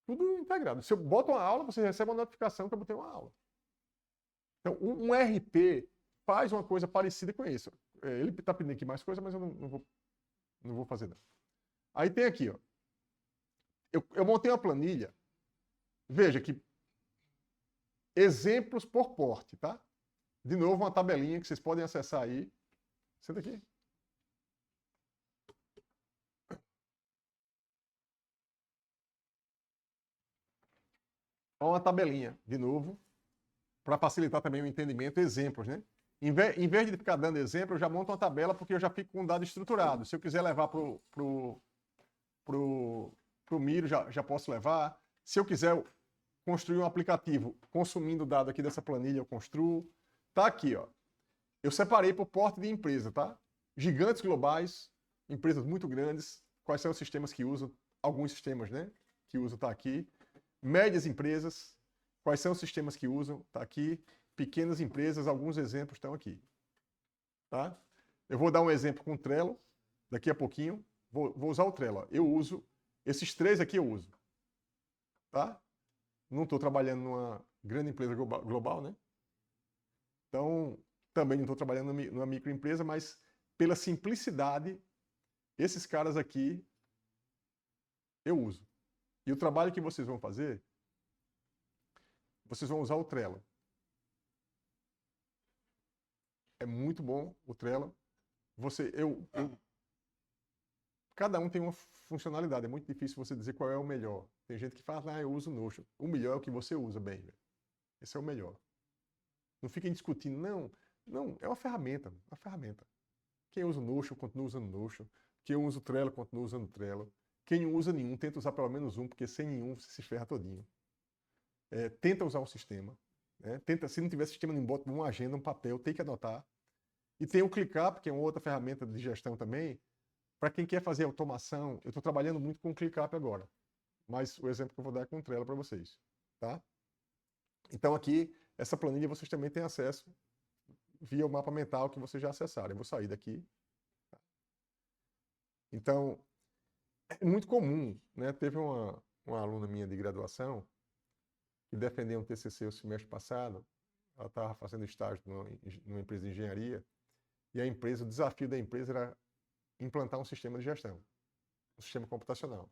Tudo integrado. Se eu boto uma aula, você recebe uma notificação que eu botei uma aula. Então, um RP faz uma coisa parecida com isso. Ele está pedindo aqui mais coisa, mas eu não vou fazer não. Aí tem aqui, ó. Eu montei uma planilha. Veja que exemplos por porte, tá? De novo, uma tabelinha que vocês podem acessar aí. Senta aqui. Uma tabelinha, de novo, para facilitar também o entendimento, exemplos, né? Em vez de ficar dando exemplo, eu já monto uma tabela porque eu já fico com um dado estruturado. Se eu quiser levar pro Miro, já posso levar. Se eu quiser construir um aplicativo consumindo o dado aqui dessa planilha, eu construo. Tá aqui, ó. Eu separei por porte de empresa, tá? Gigantes globais, empresas muito grandes. Quais são os sistemas que usam? Alguns sistemas, né? Que usam, tá aqui. Médias empresas, quais são os sistemas que usam? Está aqui. Pequenas empresas, alguns exemplos estão aqui. Tá? Eu vou dar um exemplo com o Trello, daqui a pouquinho. Vou usar o Trello. Ó. Eu uso, esses 3 aqui eu uso. Tá? Não estou trabalhando numa grande empresa global, né? Então, também não estou trabalhando numa microempresa, mas pela simplicidade, esses caras aqui eu uso. E o trabalho que vocês vão fazer, vocês vão usar o Trello. É muito bom o Trello. Cada um tem uma funcionalidade. É muito difícil você dizer qual é o melhor. Tem gente que fala, eu uso o Notion. O melhor é o que você usa bem. Esse é o melhor. Não fiquem discutindo. Não, é uma ferramenta. Uma ferramenta. Quem usa o Notion, continua usando o Notion. Quem usa o Trello, continua usando o Trello. Quem não usa nenhum, tenta usar pelo menos um, porque sem nenhum você se ferra todinho. Tenta usar um sistema. Tenta, se não tiver sistema, não bota uma agenda, um papel, tem que anotar. E tem o ClickUp, que é uma outra ferramenta de gestão também. Para quem quer fazer automação, eu estou trabalhando muito com o ClickUp agora. Mas o exemplo que eu vou dar é com o Trello para vocês. Tá? Então aqui, essa planilha vocês também têm acesso via o mapa mental que vocês já acessaram. Eu vou sair daqui. Então, é muito comum, né? Teve uma aluna minha de graduação que defendeu um TCC o semestre passado. Ela estava fazendo estágio numa empresa de engenharia e o desafio da empresa era implantar um sistema de gestão, um sistema computacional.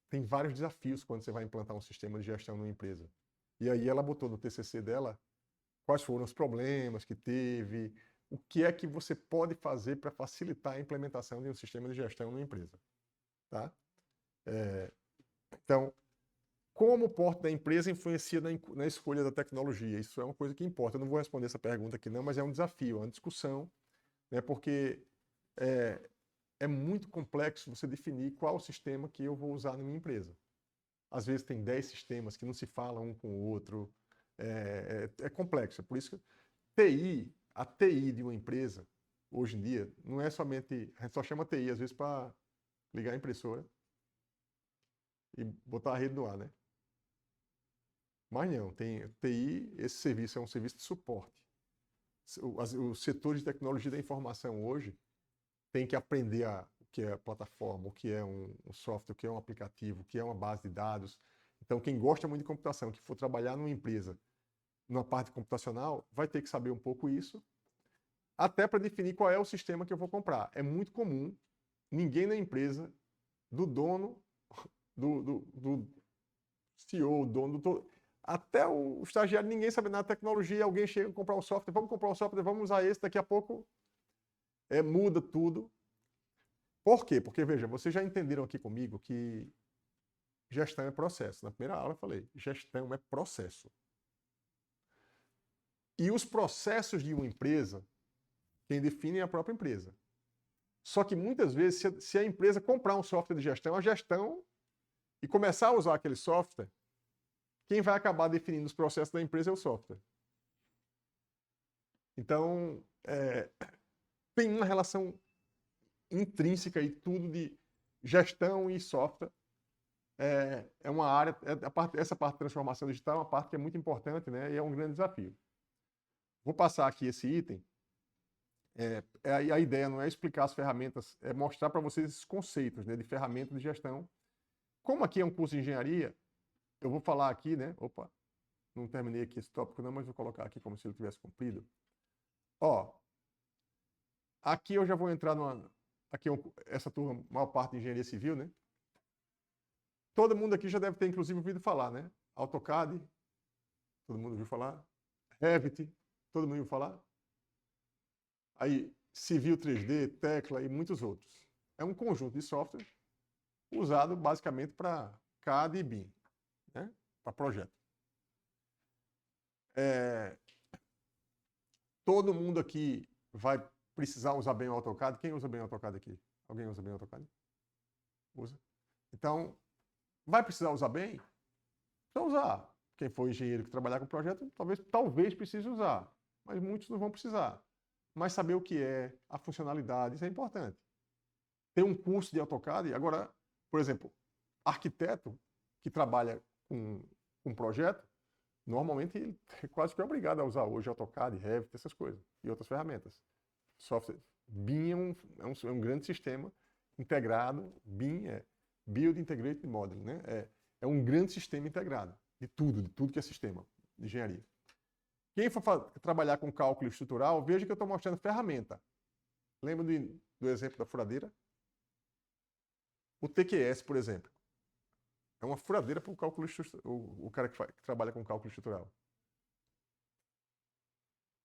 Tem vários desafios quando você vai implantar um sistema de gestão numa empresa. E aí ela botou no TCC dela quais foram os problemas que teve, o que é que você pode fazer para facilitar a implementação de um sistema de gestão numa empresa. Tá? Então, como o porte da empresa influencia na escolha da tecnologia? Isso é uma coisa que importa. Eu não vou responder essa pergunta aqui não, mas é um desafio, é uma discussão, né? Porque é muito complexo você definir qual o sistema que eu vou usar na minha empresa. Às vezes tem 10 sistemas que não se falam um com o outro. É complexo. É por isso que a TI de uma empresa, hoje em dia, não é somente... A gente só chama TI, às vezes, para ligar a impressora e botar a rede no ar, né? Mas não, tem TI, esse serviço é um serviço de suporte. Os setores de tecnologia da informação hoje têm que aprender o que é plataforma, o que é um software, o que é um aplicativo, o que é uma base de dados. Então, quem gosta muito de computação, que for trabalhar numa empresa, numa parte computacional, vai ter que saber um pouco isso, até para definir qual é o sistema que eu vou comprar. É muito comum ninguém na empresa, do dono, do CEO, dono do... Até o estagiário, ninguém sabe nada de tecnologia, alguém chega a comprar um software, vamos comprar um software, vamos usar esse, daqui a pouco muda tudo. Por quê? Porque, veja, vocês já entenderam aqui comigo que gestão é processo. Na primeira aula eu falei, gestão é processo. E os processos de uma empresa, quem define é a própria empresa. Só que muitas vezes, se a empresa comprar um software de gestão, a gestão, e começar a usar aquele software, quem vai acabar definindo os processos da empresa é o software. Então, tem uma relação intrínseca e tudo de gestão e software. É uma área, essa parte de transformação digital é uma parte que é muito importante, né? E é um grande desafio. Vou passar aqui esse item. A ideia não é explicar as ferramentas, é mostrar para vocês esses conceitos, né, de ferramentas de gestão. Como aqui é um curso de engenharia, eu vou falar aqui, né? Opa, não terminei aqui esse tópico não, mas vou colocar aqui como se ele tivesse cumprido. Ó, aqui eu já vou entrar numa... Aqui essa turma, maior parte de engenharia civil, né? Todo mundo aqui já deve ter, inclusive, ouvido falar, né? AutoCAD, todo mundo ouviu falar. Revit, todo mundo ouviu falar. Aí, Civil 3D, Tecla e muitos outros. É um conjunto de software usado basicamente para CAD e BIM, né? Para projeto. Todo mundo aqui vai precisar usar bem o AutoCAD. Quem usa bem o AutoCAD aqui? Alguém usa bem o AutoCAD? Usa. Então, vai precisar usar bem? Precisa usar. Quem for engenheiro que trabalhar com projeto, talvez precise usar. Mas muitos não vão precisar. Mas saber o que é, a funcionalidade, isso é importante. Tem um curso de AutoCAD. Agora, por exemplo, arquiteto que trabalha com projeto, normalmente ele é quase que obrigado a usar hoje AutoCAD, Revit, essas coisas. E outras ferramentas. Software. BIM é um grande sistema integrado. BIM é Build Integrated Modeling, né? É um grande sistema integrado de tudo que é sistema de engenharia. Quem for trabalhar com cálculo estrutural, veja que eu estou mostrando ferramenta. Lembra do exemplo da furadeira? O TQS, por exemplo, é uma furadeira para o cálculo estrutural, o cara que trabalha com cálculo estrutural.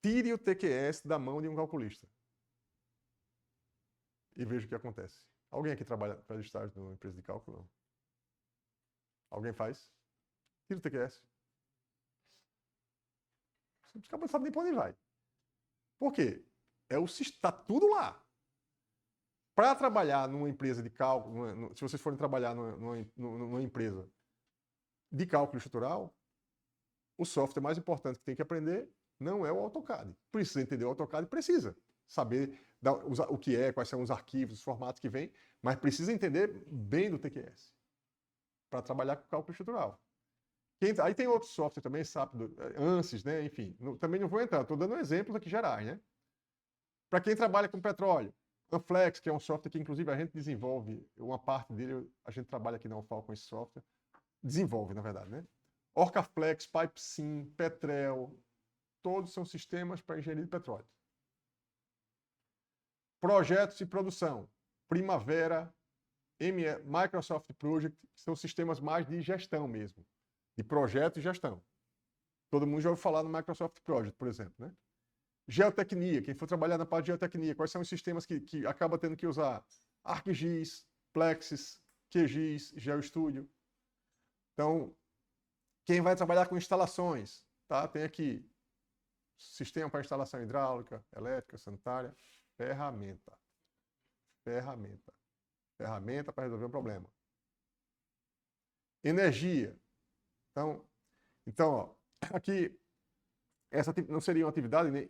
Tire o TQS da mão de um calculista. E veja o que acontece. Alguém aqui faz estágio numa empresa de cálculo? Não. Alguém faz? Tira o TQS. Você não sabe nem para onde vai. Por quê? Está tudo lá. Para trabalhar numa empresa de cálculo, se vocês forem trabalhar numa empresa de cálculo estrutural, o software mais importante que tem que aprender não é o AutoCAD. Precisa entender o AutoCAD? Precisa. Saber o que é, quais são os arquivos, os formatos que vêm, mas precisa entender bem do TQS para trabalhar com cálculo estrutural. Aí tem outros softwares também, SAP, ANSYS, né? Enfim, também não vou entrar, estou dando exemplos aqui gerais, né? Para quem trabalha com petróleo, Anflex, que é um software que inclusive a gente desenvolve, uma parte dele, a gente trabalha aqui na UFAL com esse software, desenvolve, na verdade, né? Orcaflex, PipeSim, Petrel, todos são sistemas para engenharia de petróleo. Projetos e produção, Primavera, Microsoft Project, são sistemas mais de gestão mesmo, de projeto e gestão. Todo mundo já ouviu falar no Microsoft Project, por exemplo, né? Geotecnia, quem for trabalhar na parte de geotecnia, quais são os sistemas que acaba tendo que usar? ArcGIS, Plexis, QGIS, GeoStudio. Então, quem vai trabalhar com instalações, tá? Tem aqui sistema para instalação hidráulica, elétrica, sanitária, ferramenta. Ferramenta. Ferramenta para resolver um problema. Energia. Então ó, aqui, essa não seria uma atividade, né?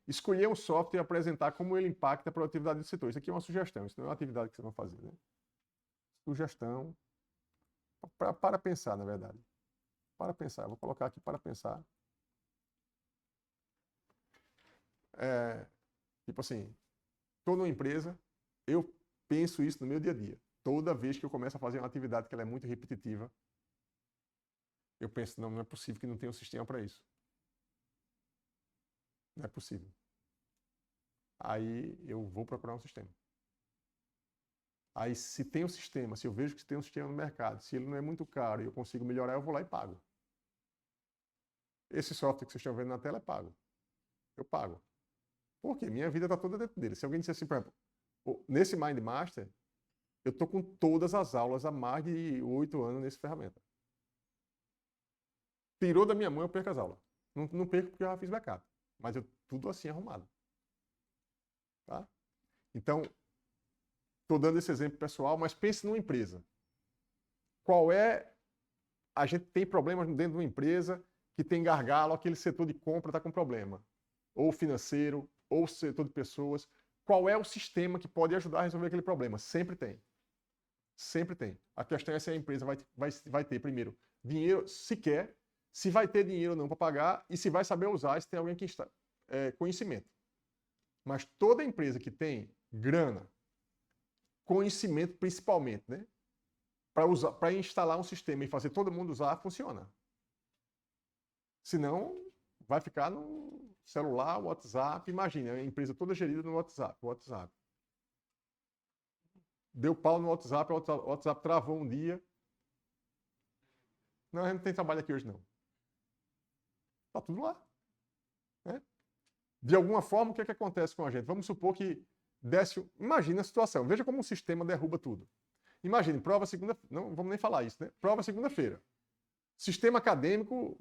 Escolher um software e apresentar como ele impacta a produtividade do setor. Isso aqui é uma sugestão, isso não é uma atividade que vocês vão fazer, né? Sugestão para pensar, na verdade. Para pensar. Eu vou colocar aqui para pensar. Tipo assim, estou numa empresa, eu penso isso no meu dia a dia. Toda vez que eu começo a fazer uma atividade que ela é muito repetitiva, eu penso, não é possível que não tenha um sistema para isso. Não é possível. Aí eu vou procurar um sistema. Aí se tem um sistema, se eu vejo que tem um sistema no mercado, se ele não é muito caro e eu consigo melhorar, eu vou lá e pago. Esse software que vocês estão vendo na tela é pago. Eu pago. Por quê? Minha vida está toda dentro dele. Se alguém disser assim, por exemplo, nesse Mind Master, eu estou com todas as aulas há mais de 8 anos nessa ferramenta. Tirou da minha mão, eu perco as aulas. Não perco porque eu já fiz backup. Mas eu tudo assim arrumado. Tá? Então, estou dando esse exemplo pessoal, mas pense numa empresa. Qual é... A gente tem problemas dentro de uma empresa que tem gargalo, aquele setor de compra está com problema. Ou financeiro, ou setor de pessoas. Qual é o sistema que pode ajudar a resolver aquele problema? Sempre tem. Sempre tem. A questão é se a empresa vai ter, primeiro, dinheiro, se quer, se vai ter dinheiro ou não para pagar, e se vai saber usar, se tem alguém que está conhecimento. Mas toda empresa que tem grana, conhecimento principalmente, né? Para instalar um sistema e fazer todo mundo usar, funciona. Senão, vai ficar no celular, WhatsApp. Imagina, a empresa toda gerida no WhatsApp. Deu pau no WhatsApp, o WhatsApp travou um dia. Não, a gente não tem trabalho aqui hoje, não. Tá tudo lá. Né? De alguma forma, o que é que acontece com a gente? Vamos supor que desce... Imagina a situação. Veja como um sistema derruba tudo. Imagine, prova segunda... Não vamos nem falar isso, né? Prova segunda-feira. Sistema acadêmico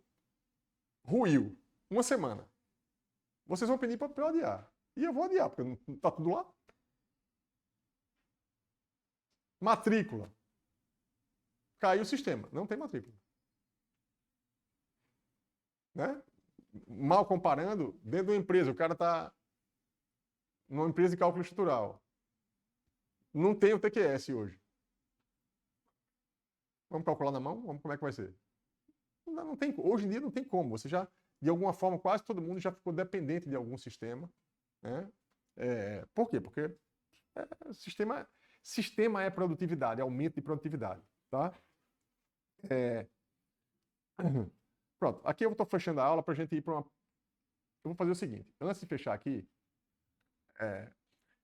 ruiu. Uma semana. Vocês vão pedir para eu adiar. E eu vou adiar, porque não tá tudo lá. Matrícula. Caiu o sistema. Não tem matrícula. Né? Mal comparando, dentro de uma empresa, o cara está numa empresa de cálculo estrutural. Não tem o TQS hoje. Vamos calcular na mão? Como é que vai ser? Não tem, hoje em dia não tem como. Você já, de alguma forma, quase todo mundo já ficou dependente de algum sistema. Né? Por quê? Porque sistema é produtividade, é aumento de produtividade. Tá? Pronto, aqui eu estou fechando a aula para a gente ir para uma... Eu vou fazer o seguinte, antes de fechar aqui,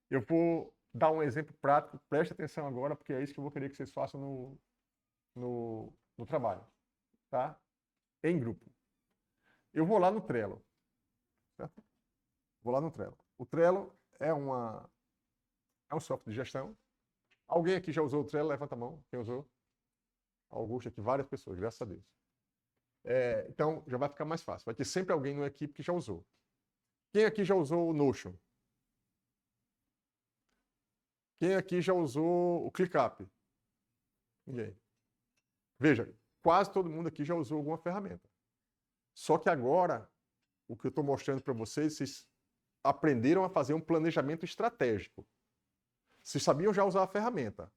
eu vou dar um exemplo prático, preste atenção agora, porque é isso que eu vou querer que vocês façam no trabalho, tá? Em grupo. Eu vou lá no Trello, certo? Vou lá no Trello. O Trello é um software de gestão. Alguém aqui já usou o Trello? Levanta a mão, quem usou? Augusto aqui, várias pessoas, graças a Deus. Então, já vai ficar mais fácil. Vai ter sempre alguém na equipe que já usou. Quem aqui já usou o Notion? Quem aqui já usou o ClickUp? Ninguém. Veja, quase todo mundo aqui já usou alguma ferramenta. Só que agora, o que eu estou mostrando para vocês aprenderam a fazer um planejamento estratégico. Vocês sabiam já usar a ferramenta.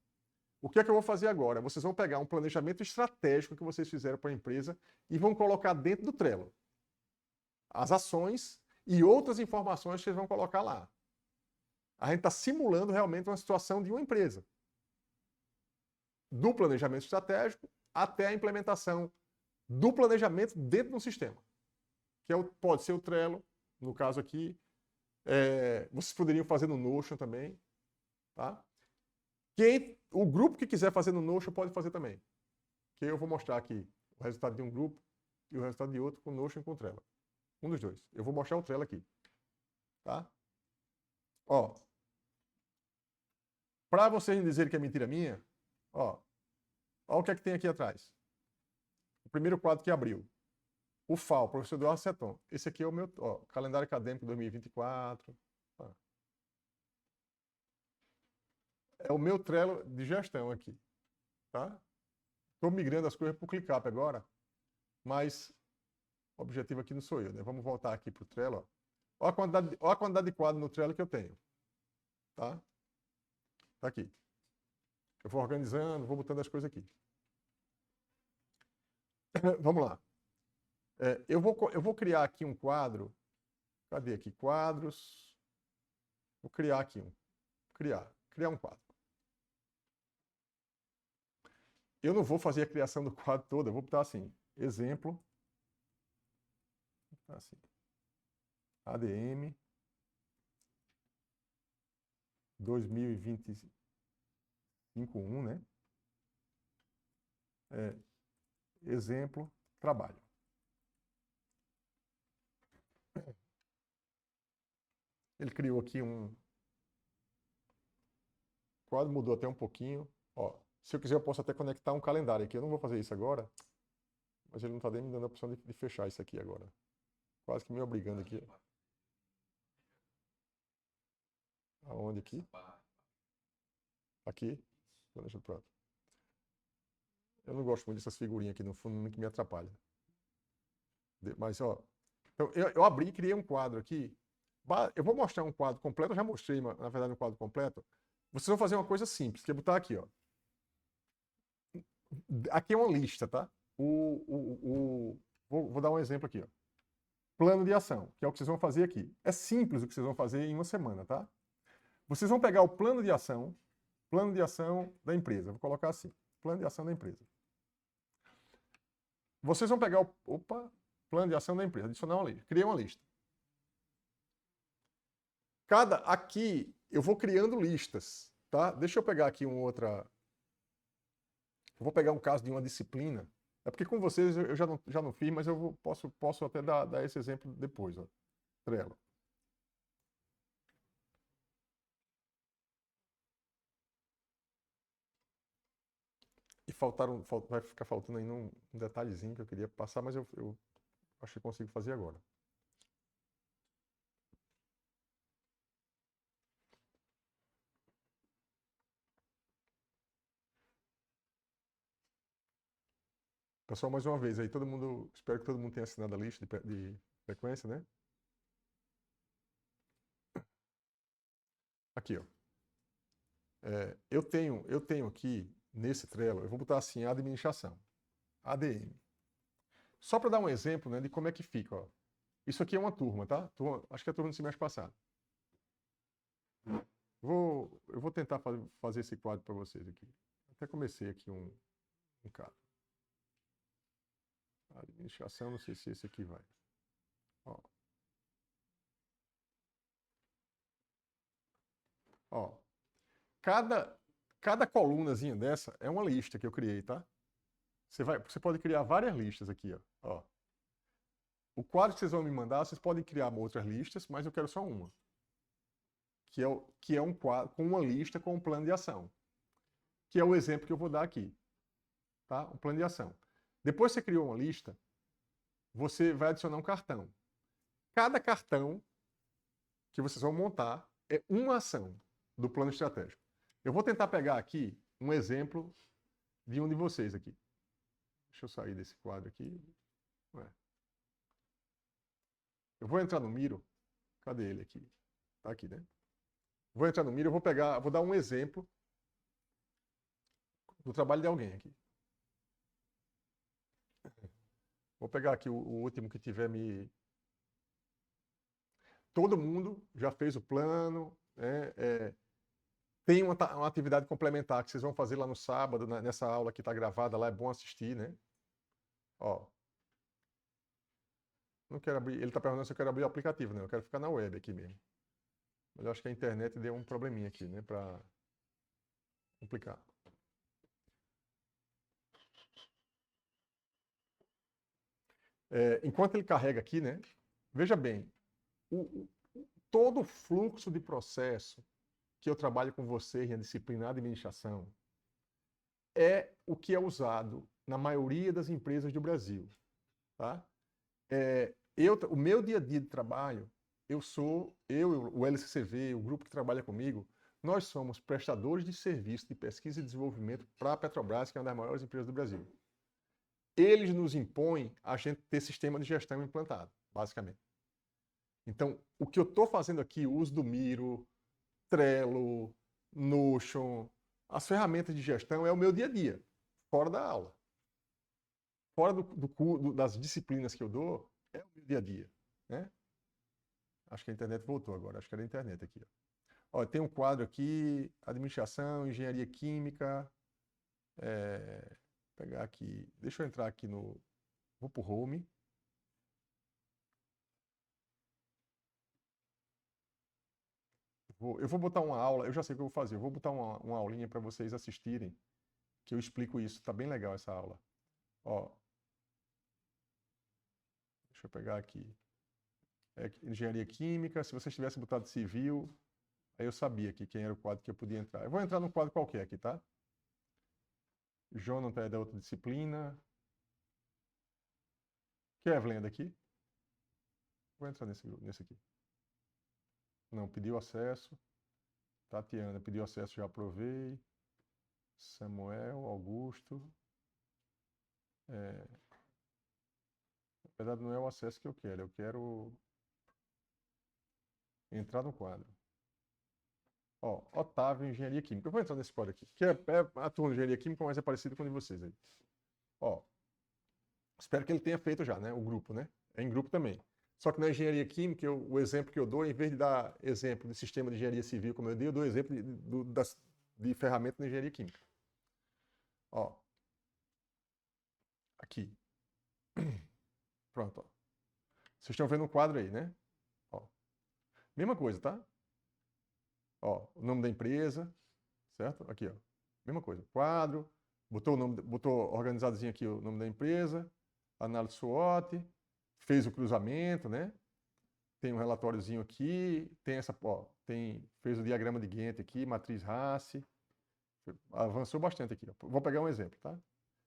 O que é que eu vou fazer agora? Vocês vão pegar um planejamento estratégico que vocês fizeram para a empresa e vão colocar dentro do Trello. As ações e outras informações que vocês vão colocar lá. A gente está simulando realmente uma situação de uma empresa. Do planejamento estratégico até a implementação do planejamento dentro do sistema. Que pode ser o Trello, no caso aqui. Vocês poderiam fazer no Notion também. Tá? O grupo que quiser fazer no Notion pode fazer também. Que eu vou mostrar aqui o resultado de um grupo e o resultado de outro com o Notion e com o Trello. Um dos dois. Eu vou mostrar o Trello aqui. Tá? Ó. Para vocês não dizerem que é mentira minha, ó, Olha o que é que tem aqui atrás. O primeiro quadro que abriu. O FAO, professor Eduardo Seton. Esse aqui é o meu calendário acadêmico 2024. É o meu Trello de gestão aqui. Tá? Estou migrando as coisas para o ClickUp agora, mas o objetivo aqui não sou eu, né? Vamos voltar aqui para o Trello. Olha a quantidade de quadros no Trello que eu tenho. Tá? Tá aqui. Eu vou organizando, vou botando as coisas aqui. Vamos lá. Eu vou criar aqui um quadro. Cadê aqui? Quadros. Vou criar aqui um. Criar um quadro. Eu não vou fazer a criação do quadro todo, eu vou botar assim, exemplo. Vou botar assim, ADM 2025-1, né? Exemplo, trabalho. Ele criou aqui um quadro, mudou até um pouquinho. Ó, se eu quiser, eu posso até conectar um calendário aqui. Eu não vou fazer isso agora, mas ele não está nem me dando a opção de fechar isso aqui agora. Quase que me obrigando aqui. Aonde aqui? Aqui. Deixa eu pronto. Eu não gosto muito dessas figurinhas aqui no fundo, que me atrapalham. Mas, ó, então, eu abri e criei um quadro aqui. Eu vou mostrar um quadro completo, eu já mostrei, na verdade, um quadro completo. Vocês vão fazer uma coisa simples, que é botar aqui, ó. Aqui é uma lista, tá? Vou dar um exemplo aqui, ó. Plano de ação, que é o que vocês vão fazer aqui. É simples o que vocês vão fazer em uma semana, tá? Vocês vão pegar o plano de ação da empresa. Vou colocar assim, plano de ação da empresa. Vocês vão pegar o plano de ação da empresa, adicionar uma lista, criar uma lista. Aqui eu vou criando listas, tá? Deixa eu pegar aqui eu vou pegar um caso de uma disciplina. É porque com vocês eu já não fiz, mas eu posso até dar esse exemplo depois, ó. Trello. E vai ficar faltando ainda um detalhezinho que eu queria passar, mas eu acho que consigo fazer agora. Pessoal, mais uma vez aí, espero que todo mundo tenha assinado a lista de frequência, né? Aqui, ó. Eu tenho aqui, nesse Trello, eu vou botar assim, administração, ADM. Só para dar um exemplo, né, de como é que fica, ó. Isso aqui é uma turma, tá? Acho que é a turma do semestre passado. Eu vou tentar fazer esse quadro para vocês aqui. Até comecei aqui um caso. Administração, não sei se esse aqui vai. Ó. Ó. Cada colunazinha dessa é uma lista que eu criei, tá? Você pode criar várias listas aqui, ó. O quadro que vocês vão me mandar, vocês podem criar outras listas, mas eu quero só uma. Que é um quadro com uma lista com um plano de ação. Que é o exemplo que eu vou dar aqui. Tá? Um plano de ação. Depois que você criou uma lista, você vai adicionar um cartão. Cada cartão que vocês vão montar é uma ação do plano estratégico. Eu vou tentar pegar aqui um exemplo de um de vocês aqui. Deixa eu sair desse quadro aqui. Eu vou entrar no Miro. Cadê ele aqui? Tá aqui, né? Vou entrar no Miro, vou dar um exemplo do trabalho de alguém aqui. Vou pegar aqui o último que tiver me... Todo mundo já fez o plano, né? Tem uma atividade complementar que vocês vão fazer lá no sábado, nessa aula que está gravada lá, é bom assistir, né? Ó. Não quero abrir, ele está perguntando se eu quero abrir o aplicativo, né? Eu quero ficar na web aqui mesmo. Mas eu acho que a internet deu um probleminha aqui, né? Para complicar. Enquanto ele carrega aqui, né? Veja bem, todo o fluxo de processo que eu trabalho com vocês na disciplina de administração, é o que é usado na maioria das empresas do Brasil. Tá? O meu dia a dia de trabalho, o LCCV, o grupo que trabalha comigo, nós somos prestadores de serviço de pesquisa e desenvolvimento para a Petrobras, que é uma das maiores empresas do Brasil. Eles nos impõem a gente ter sistema de gestão implantado, basicamente. Então, o que eu estou fazendo aqui, o uso do Miro, Trello, Notion, as ferramentas de gestão é o meu dia a dia, fora da aula. Fora das disciplinas que eu dou, é o meu dia a dia. Né? Acho que a internet voltou agora, acho que era a internet aqui. Ó, tem um quadro aqui, administração, engenharia química. Pegar aqui, deixa eu entrar aqui no... Vou para o Home. Eu vou botar uma aula, eu já sei o que eu vou fazer, eu vou botar uma aulinha para vocês assistirem, que eu explico isso, tá bem legal essa aula. Ó, deixa eu pegar aqui. Engenharia química, se vocês tivessem botado civil, aí eu sabia aqui quem era o quadro que eu podia entrar. Eu vou entrar num quadro qualquer aqui, tá? Jonathan é da outra disciplina. Kevlin é daqui? Vou entrar nesse aqui. Não, pediu acesso. Tatiana pediu acesso, já aprovei. Samuel, Augusto. Na verdade, não é o acesso que eu quero entrar no quadro. Ó, Otávio, Engenharia Química. Eu vou entrar nesse quadro aqui, que é a turma de Engenharia Química, mas é parecido com o de vocês aí. Ó, espero que ele tenha feito já, né? O grupo, né? É em grupo também. Só que na Engenharia Química, o exemplo que eu dou, em vez de dar exemplo de sistema de engenharia civil, como eu dou exemplo de ferramenta de engenharia química. Ó, aqui. Pronto, ó. Vocês estão vendo um quadro aí, né? Ó. Mesma coisa, tá? Ó, o nome da empresa, certo? Aqui, ó. Mesma coisa. Quadro, botou organizadozinho aqui o nome da empresa, análise SWOT, fez o cruzamento, né? Tem um relatóriozinho aqui, tem fez o diagrama de Gantt aqui, matriz Race. Avançou bastante aqui, ó. Vou pegar um exemplo, tá?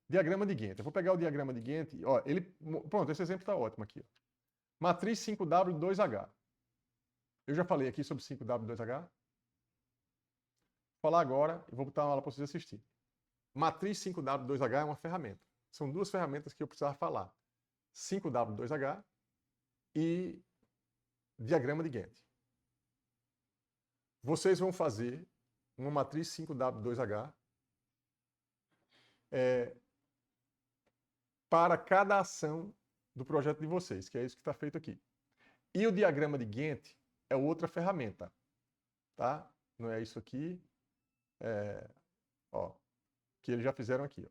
Diagrama de Gantt. Eu vou pegar o diagrama de Gantt, ó, pronto, esse exemplo está ótimo aqui, ó. Matriz 5W2H. Eu já falei aqui sobre 5W2H. Vou falar agora e vou botar uma aula para vocês assistirem. Matriz 5W2H é uma ferramenta. São duas ferramentas que eu precisava falar. 5W2H e diagrama de Gantt. Vocês vão fazer uma matriz 5W2H para cada ação do projeto de vocês, que é isso que está feito aqui. E o diagrama de Gantt é outra ferramenta, tá? Não é isso aqui, ó, que eles já fizeram aqui. Ó.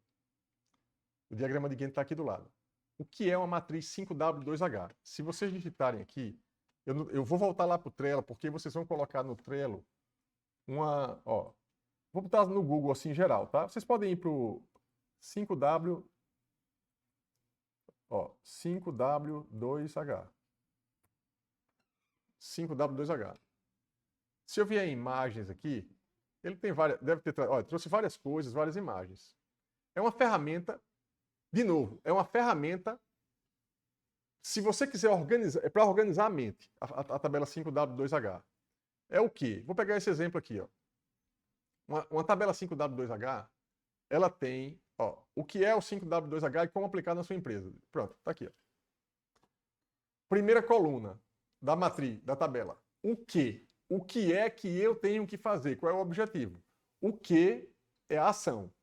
O diagrama de Gantt está aqui do lado. O que é uma matriz 5W2H? Se vocês digitarem aqui, eu vou voltar lá para o Trello, porque vocês vão colocar no Trello ó, vou botar no Google assim em geral, tá? Vocês podem ir para o 5W2H. 5W2H. Se eu vier em imagens aqui, ele tem várias, trouxe várias coisas, várias imagens. É uma ferramenta, de novo, é uma ferramenta, se você quiser organizar, é para organizar a mente, a tabela 5W2H. É o quê? Vou pegar esse exemplo aqui, ó. Uma tabela 5W2H, ela tem, ó, o que é o 5W2H e como aplicar na sua empresa. Pronto, tá aqui, ó. Primeira coluna da matriz, da tabela. O que? O que é que eu tenho que fazer? Qual é o objetivo? O que é a ação,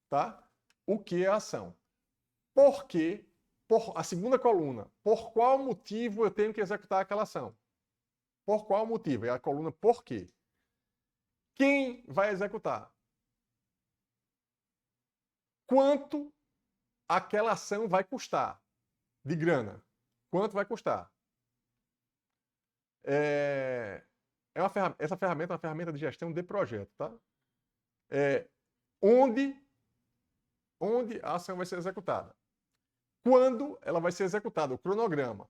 tá? O que é a ação? Por quê? A segunda coluna, por qual motivo eu tenho que executar aquela ação? Por qual motivo? É a coluna por quê. Quem vai executar? Quanto aquela ação vai custar de grana? Quanto vai custar? Essa ferramenta é uma ferramenta de gestão de projeto, tá? Onde a ação vai ser executada? Quando ela vai ser executada? O cronograma.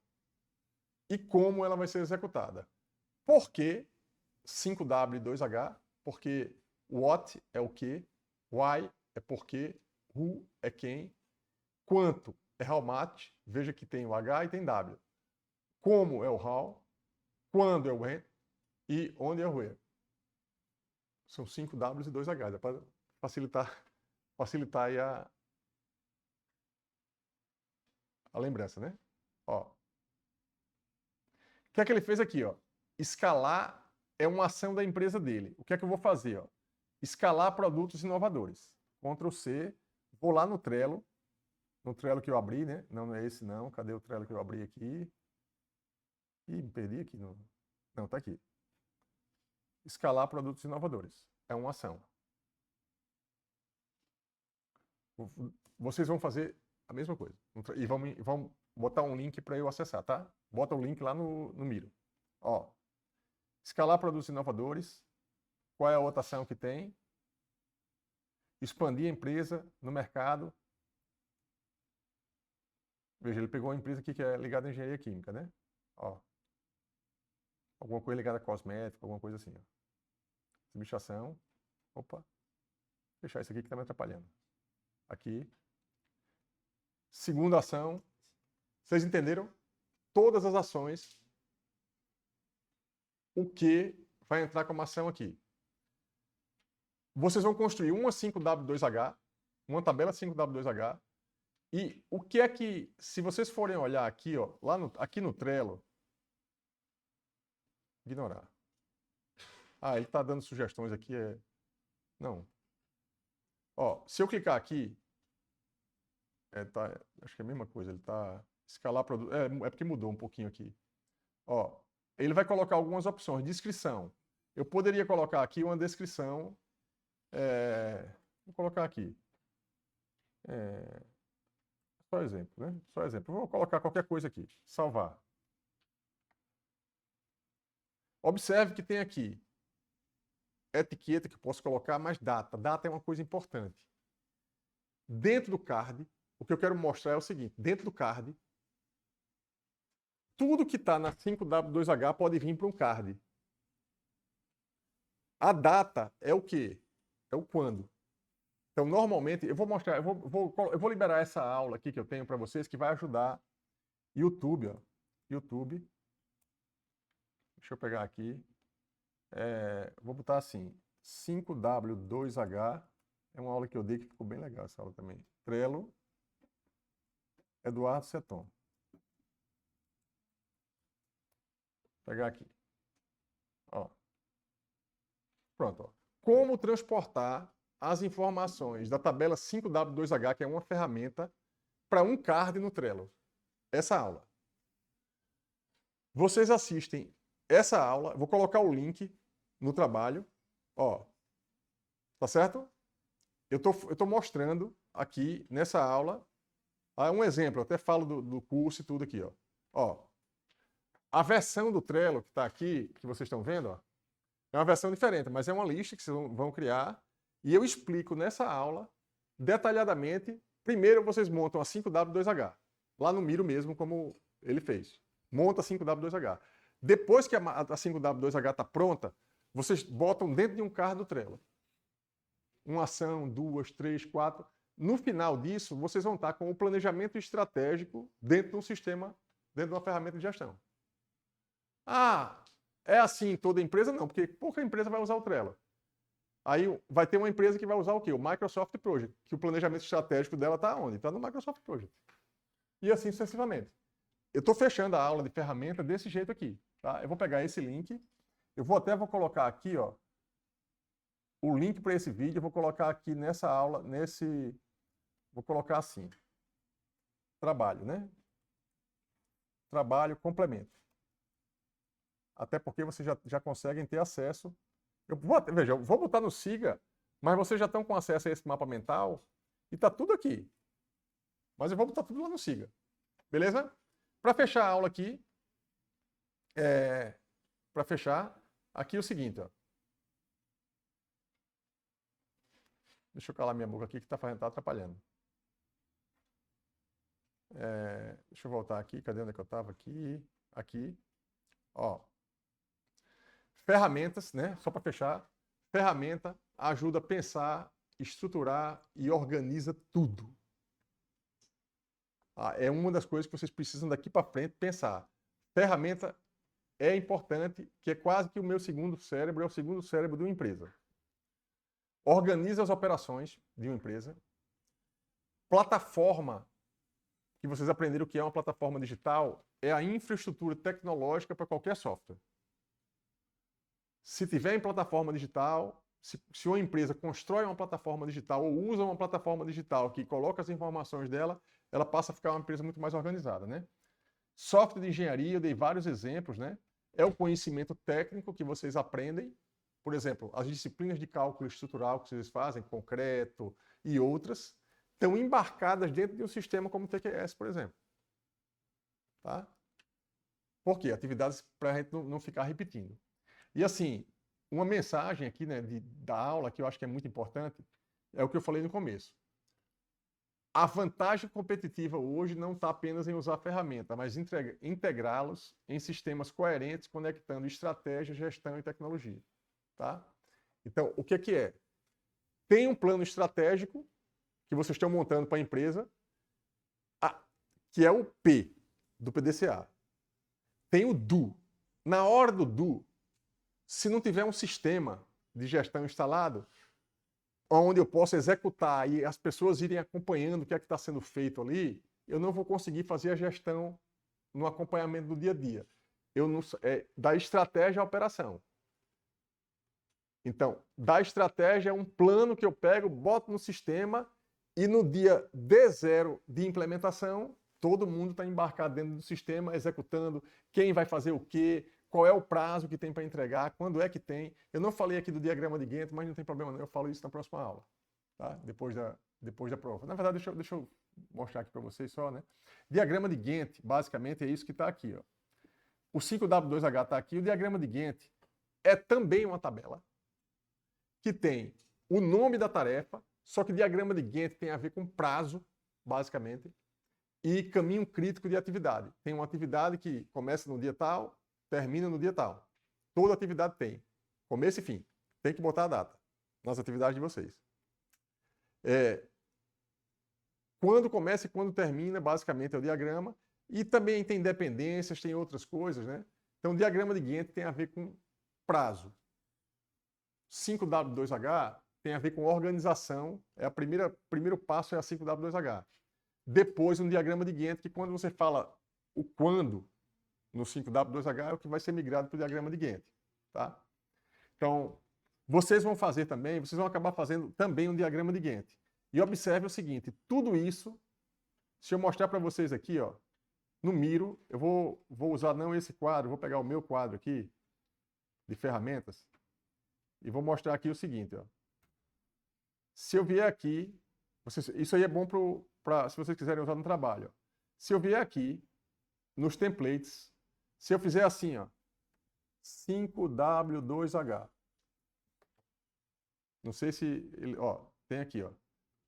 E como ela vai ser executada? Por que 5W2H? Porque what é o que, why é porque, who é quem, quanto é how much, veja que tem o H e tem W. Como é o how, quando é o when e onde é o where. São 5 Ws e 2 Hs, é para facilitar aí a lembrança, né? Ó. O que é que ele fez aqui, ó? Escalar é uma ação da empresa dele. O que é que eu vou fazer, ó? Escalar produtos inovadores. Ctrl C, vou lá no Trello que eu abri, né? Não é esse não. Cadê o Trello que eu abri aqui? Ih, me perdi aqui. Não, tá aqui. Escalar produtos inovadores. É uma ação. Vocês vão fazer a mesma coisa. E vão botar um link para eu acessar, tá? Bota o link lá no Miro. Ó, escalar produtos inovadores. Qual é a outra ação que tem? Expandir a empresa no mercado. Veja, ele pegou uma empresa aqui que é ligada à engenharia química, né? Ó, alguma coisa ligada a cosmético, alguma coisa assim. Ó. Substituição. Opa. Vou fechar isso aqui que está me atrapalhando. Aqui. Segunda ação. Vocês entenderam? Todas as ações. O que vai entrar como ação aqui? Vocês vão construir uma 5W2H, uma tabela 5W2H. E o que é que, se vocês forem olhar aqui, ó, aqui no Trello, ignorar. Ah, ele está dando sugestões aqui. Não. Ó, se eu clicar aqui, acho que é a mesma coisa. Ele está escalar produto. É porque mudou um pouquinho aqui. Ó, ele vai colocar algumas opções. Descrição. Eu poderia colocar aqui uma descrição. Vou colocar aqui. Só exemplo, né? Só exemplo. Vou colocar qualquer coisa aqui. Salvar. Observe que tem aqui etiqueta que eu posso colocar, mas data. Data é uma coisa importante. Dentro do card, o que eu quero mostrar é o seguinte. Dentro do card, tudo que está na 5W2H pode vir para um card. A data é o quê? É o quando. Então, normalmente, eu vou mostrar, eu vou liberar essa aula aqui que eu tenho para vocês, que vai ajudar YouTube, ó. YouTube. Deixa eu pegar aqui. Vou botar assim, 5W2H. É uma aula que eu dei que ficou bem legal essa aula também. Trello, Eduardo Seton. Vou pegar aqui. Ó. Pronto. Ó. Como transportar as informações da tabela 5W2H, que é uma ferramenta, para um card no Trello. Essa aula. Vocês assistem essa aula, vou colocar o link no trabalho. Ó. Tá certo? Eu tô mostrando aqui nessa aula um exemplo. Eu até falo do curso e tudo aqui. Ó. A versão do Trello que está aqui, que vocês estão vendo, ó, é uma versão diferente, mas é uma lista que vocês vão criar. E eu explico nessa aula, detalhadamente. Primeiro vocês montam a 5W2H. Lá no Miro mesmo, como ele fez. Monta a 5W2H. Depois que a 5W2H está pronta, vocês botam dentro de um card do Trello. Uma ação, 2, 3, 4. No final disso, vocês vão estar com o planejamento estratégico dentro de um sistema, dentro de uma ferramenta de gestão. Ah, é assim toda empresa? Não, porque pouca empresa vai usar o Trello. Aí vai ter uma empresa que vai usar o quê? O Microsoft Project, que o planejamento estratégico dela está onde? Está no Microsoft Project. E assim sucessivamente. Eu estou fechando a aula de ferramenta desse jeito aqui. Tá? Eu vou pegar esse link, vou colocar aqui, ó, o link para esse vídeo, eu vou colocar aqui nessa aula, vou colocar assim, trabalho, né? Trabalho, complemento. Até porque vocês já conseguem ter acesso. Veja, eu vou botar no Siga, mas vocês já estão com acesso a esse mapa mental e está tudo aqui. Mas eu vou botar tudo lá no Siga. Beleza? Para fechar a aula aqui, para fechar, aqui é o seguinte, ó. Deixa eu calar minha boca aqui que tá atrapalhando. Deixa eu voltar aqui. Cadê onde é que eu estava? Aqui. Ó. Ferramentas, né? Só para fechar. Ferramenta ajuda a pensar estruturar e organiza tudo. É uma das coisas que vocês precisam daqui para frente pensar. Ferramenta é importante, que é quase que o meu segundo cérebro, é o segundo cérebro de uma empresa. Organiza as operações de uma empresa. Plataforma, que vocês aprenderam que é uma plataforma digital, é a infraestrutura tecnológica para qualquer software. Se tiver em plataforma digital, se uma empresa constrói uma plataforma digital ou usa uma plataforma digital que coloca as informações dela, ela passa a ficar uma empresa muito mais organizada, né? Software de engenharia, eu dei vários exemplos, né? É o conhecimento técnico que vocês aprendem. Por exemplo, as disciplinas de cálculo estrutural que vocês fazem, concreto e outras, estão embarcadas dentro de um sistema como o TQS, por exemplo. Tá? Por quê? Atividades para a gente não ficar repetindo. E assim, uma mensagem aqui, né, da aula que eu acho que é muito importante é o que eu falei no começo. A vantagem competitiva hoje não está apenas em usar a ferramenta, mas integrá-los em sistemas coerentes, conectando estratégia, gestão e tecnologia. Tá? Então, o que é? Tem um plano estratégico que vocês estão montando para a empresa, que é o P, do PDCA. Tem o DO. Na hora do DO, se não tiver um sistema de gestão instalado, onde eu possa executar e as pessoas irem acompanhando o que é que está sendo feito ali, eu não vou conseguir fazer a gestão no acompanhamento do dia a dia. Da estratégia à operação. Então, da estratégia é um plano que eu pego, boto no sistema e no dia D0 de implementação, todo mundo está embarcado dentro do sistema, executando quem vai fazer o quê, qual é o prazo que tem para entregar, quando é que tem. Eu não falei aqui do diagrama de Gantt, mas não tem problema não, eu falo isso na próxima aula, tá? Depois da prova. Na verdade, deixa eu mostrar aqui para vocês só, né? Diagrama de Gantt, basicamente, é isso que está aqui, ó. O 5W2H está aqui, o diagrama de Gantt é também uma tabela que tem o nome da tarefa, só que diagrama de Gantt tem a ver com prazo, basicamente, e caminho crítico de atividade. Tem uma atividade que começa no dia tal, termina no dia tal. Toda atividade tem começo e fim. Tem que botar a data nas atividades de vocês. Quando começa e quando termina, basicamente, é o diagrama. E também tem dependências, tem outras coisas, né? Então, o diagrama de Gantt tem a ver com prazo. 5W2H tem a ver com organização. Primeiro passo é a 5W2H. Depois, um diagrama de Gantt, que quando você fala o quando no 5W2H, é o que vai ser migrado para o diagrama de Gantt. Tá? Então, vocês vão fazer também, vocês vão acabar fazendo também um diagrama de Gantt. E observe o seguinte, tudo isso, se eu mostrar para vocês aqui, ó, no Miro, eu vou usar não esse quadro, vou pegar o meu quadro aqui, de ferramentas, e vou mostrar aqui o seguinte, ó. Se eu vier aqui, isso aí é bom se vocês quiserem usar no trabalho. Ó. Se eu vier aqui, nos templates, se eu fizer assim, ó, 5W2H. Não sei se, ó, tem aqui, ó,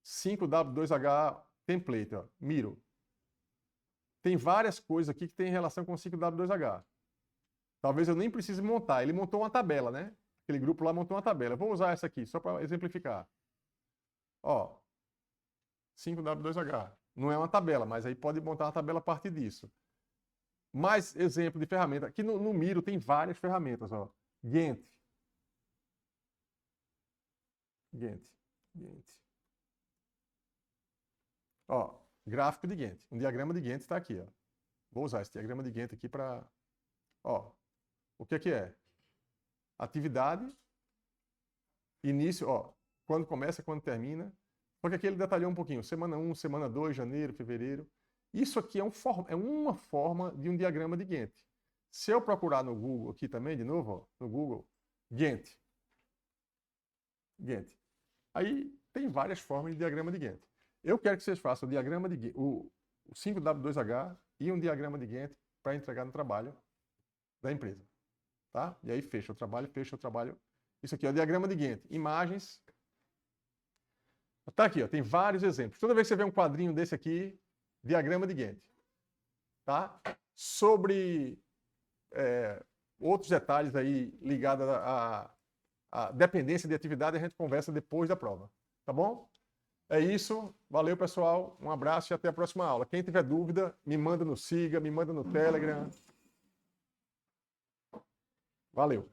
5W2H template, ó, Miro. Tem várias coisas aqui que tem relação com 5W2H. Talvez eu nem precise montar. Ele montou uma tabela, né? Aquele grupo lá montou uma tabela. Eu vou usar essa aqui, só para exemplificar. Ó, 5W2H. Não é uma tabela, mas aí pode montar uma tabela a partir disso. Mais exemplo de ferramenta. Aqui no Miro tem várias ferramentas, ó. Gantt. Ó, gráfico de Gantt. Um diagrama de Gantt está aqui, ó. Vou usar esse diagrama de Gantt aqui para... Ó, o que é? Atividade, início, ó, quando começa, quando termina. Porque aqui ele detalhou um pouquinho. Semana 1, semana 2, janeiro, fevereiro. Isso aqui é uma forma de um diagrama de Gantt. Se eu procurar no Google aqui também, de novo, ó, no Google, Gantt. Aí tem várias formas de diagrama de Gantt. Eu quero que vocês façam o diagrama de Gantt, o 5W2H e um diagrama de Gantt para entregar no trabalho da empresa. Tá? E aí fecha o trabalho. Isso aqui é o diagrama de Gantt. Imagens. Tá aqui, ó, tem vários exemplos. Toda vez que você vê um quadrinho desse aqui, diagrama de Gantt. Tá? Sobre outros detalhes aí ligados à dependência de atividade, a gente conversa depois da prova. Tá Tá bom? É isso. Valeu, pessoal. Um abraço e até a próxima aula. Quem tiver dúvida, me manda no Siga, me manda no Telegram. Valeu.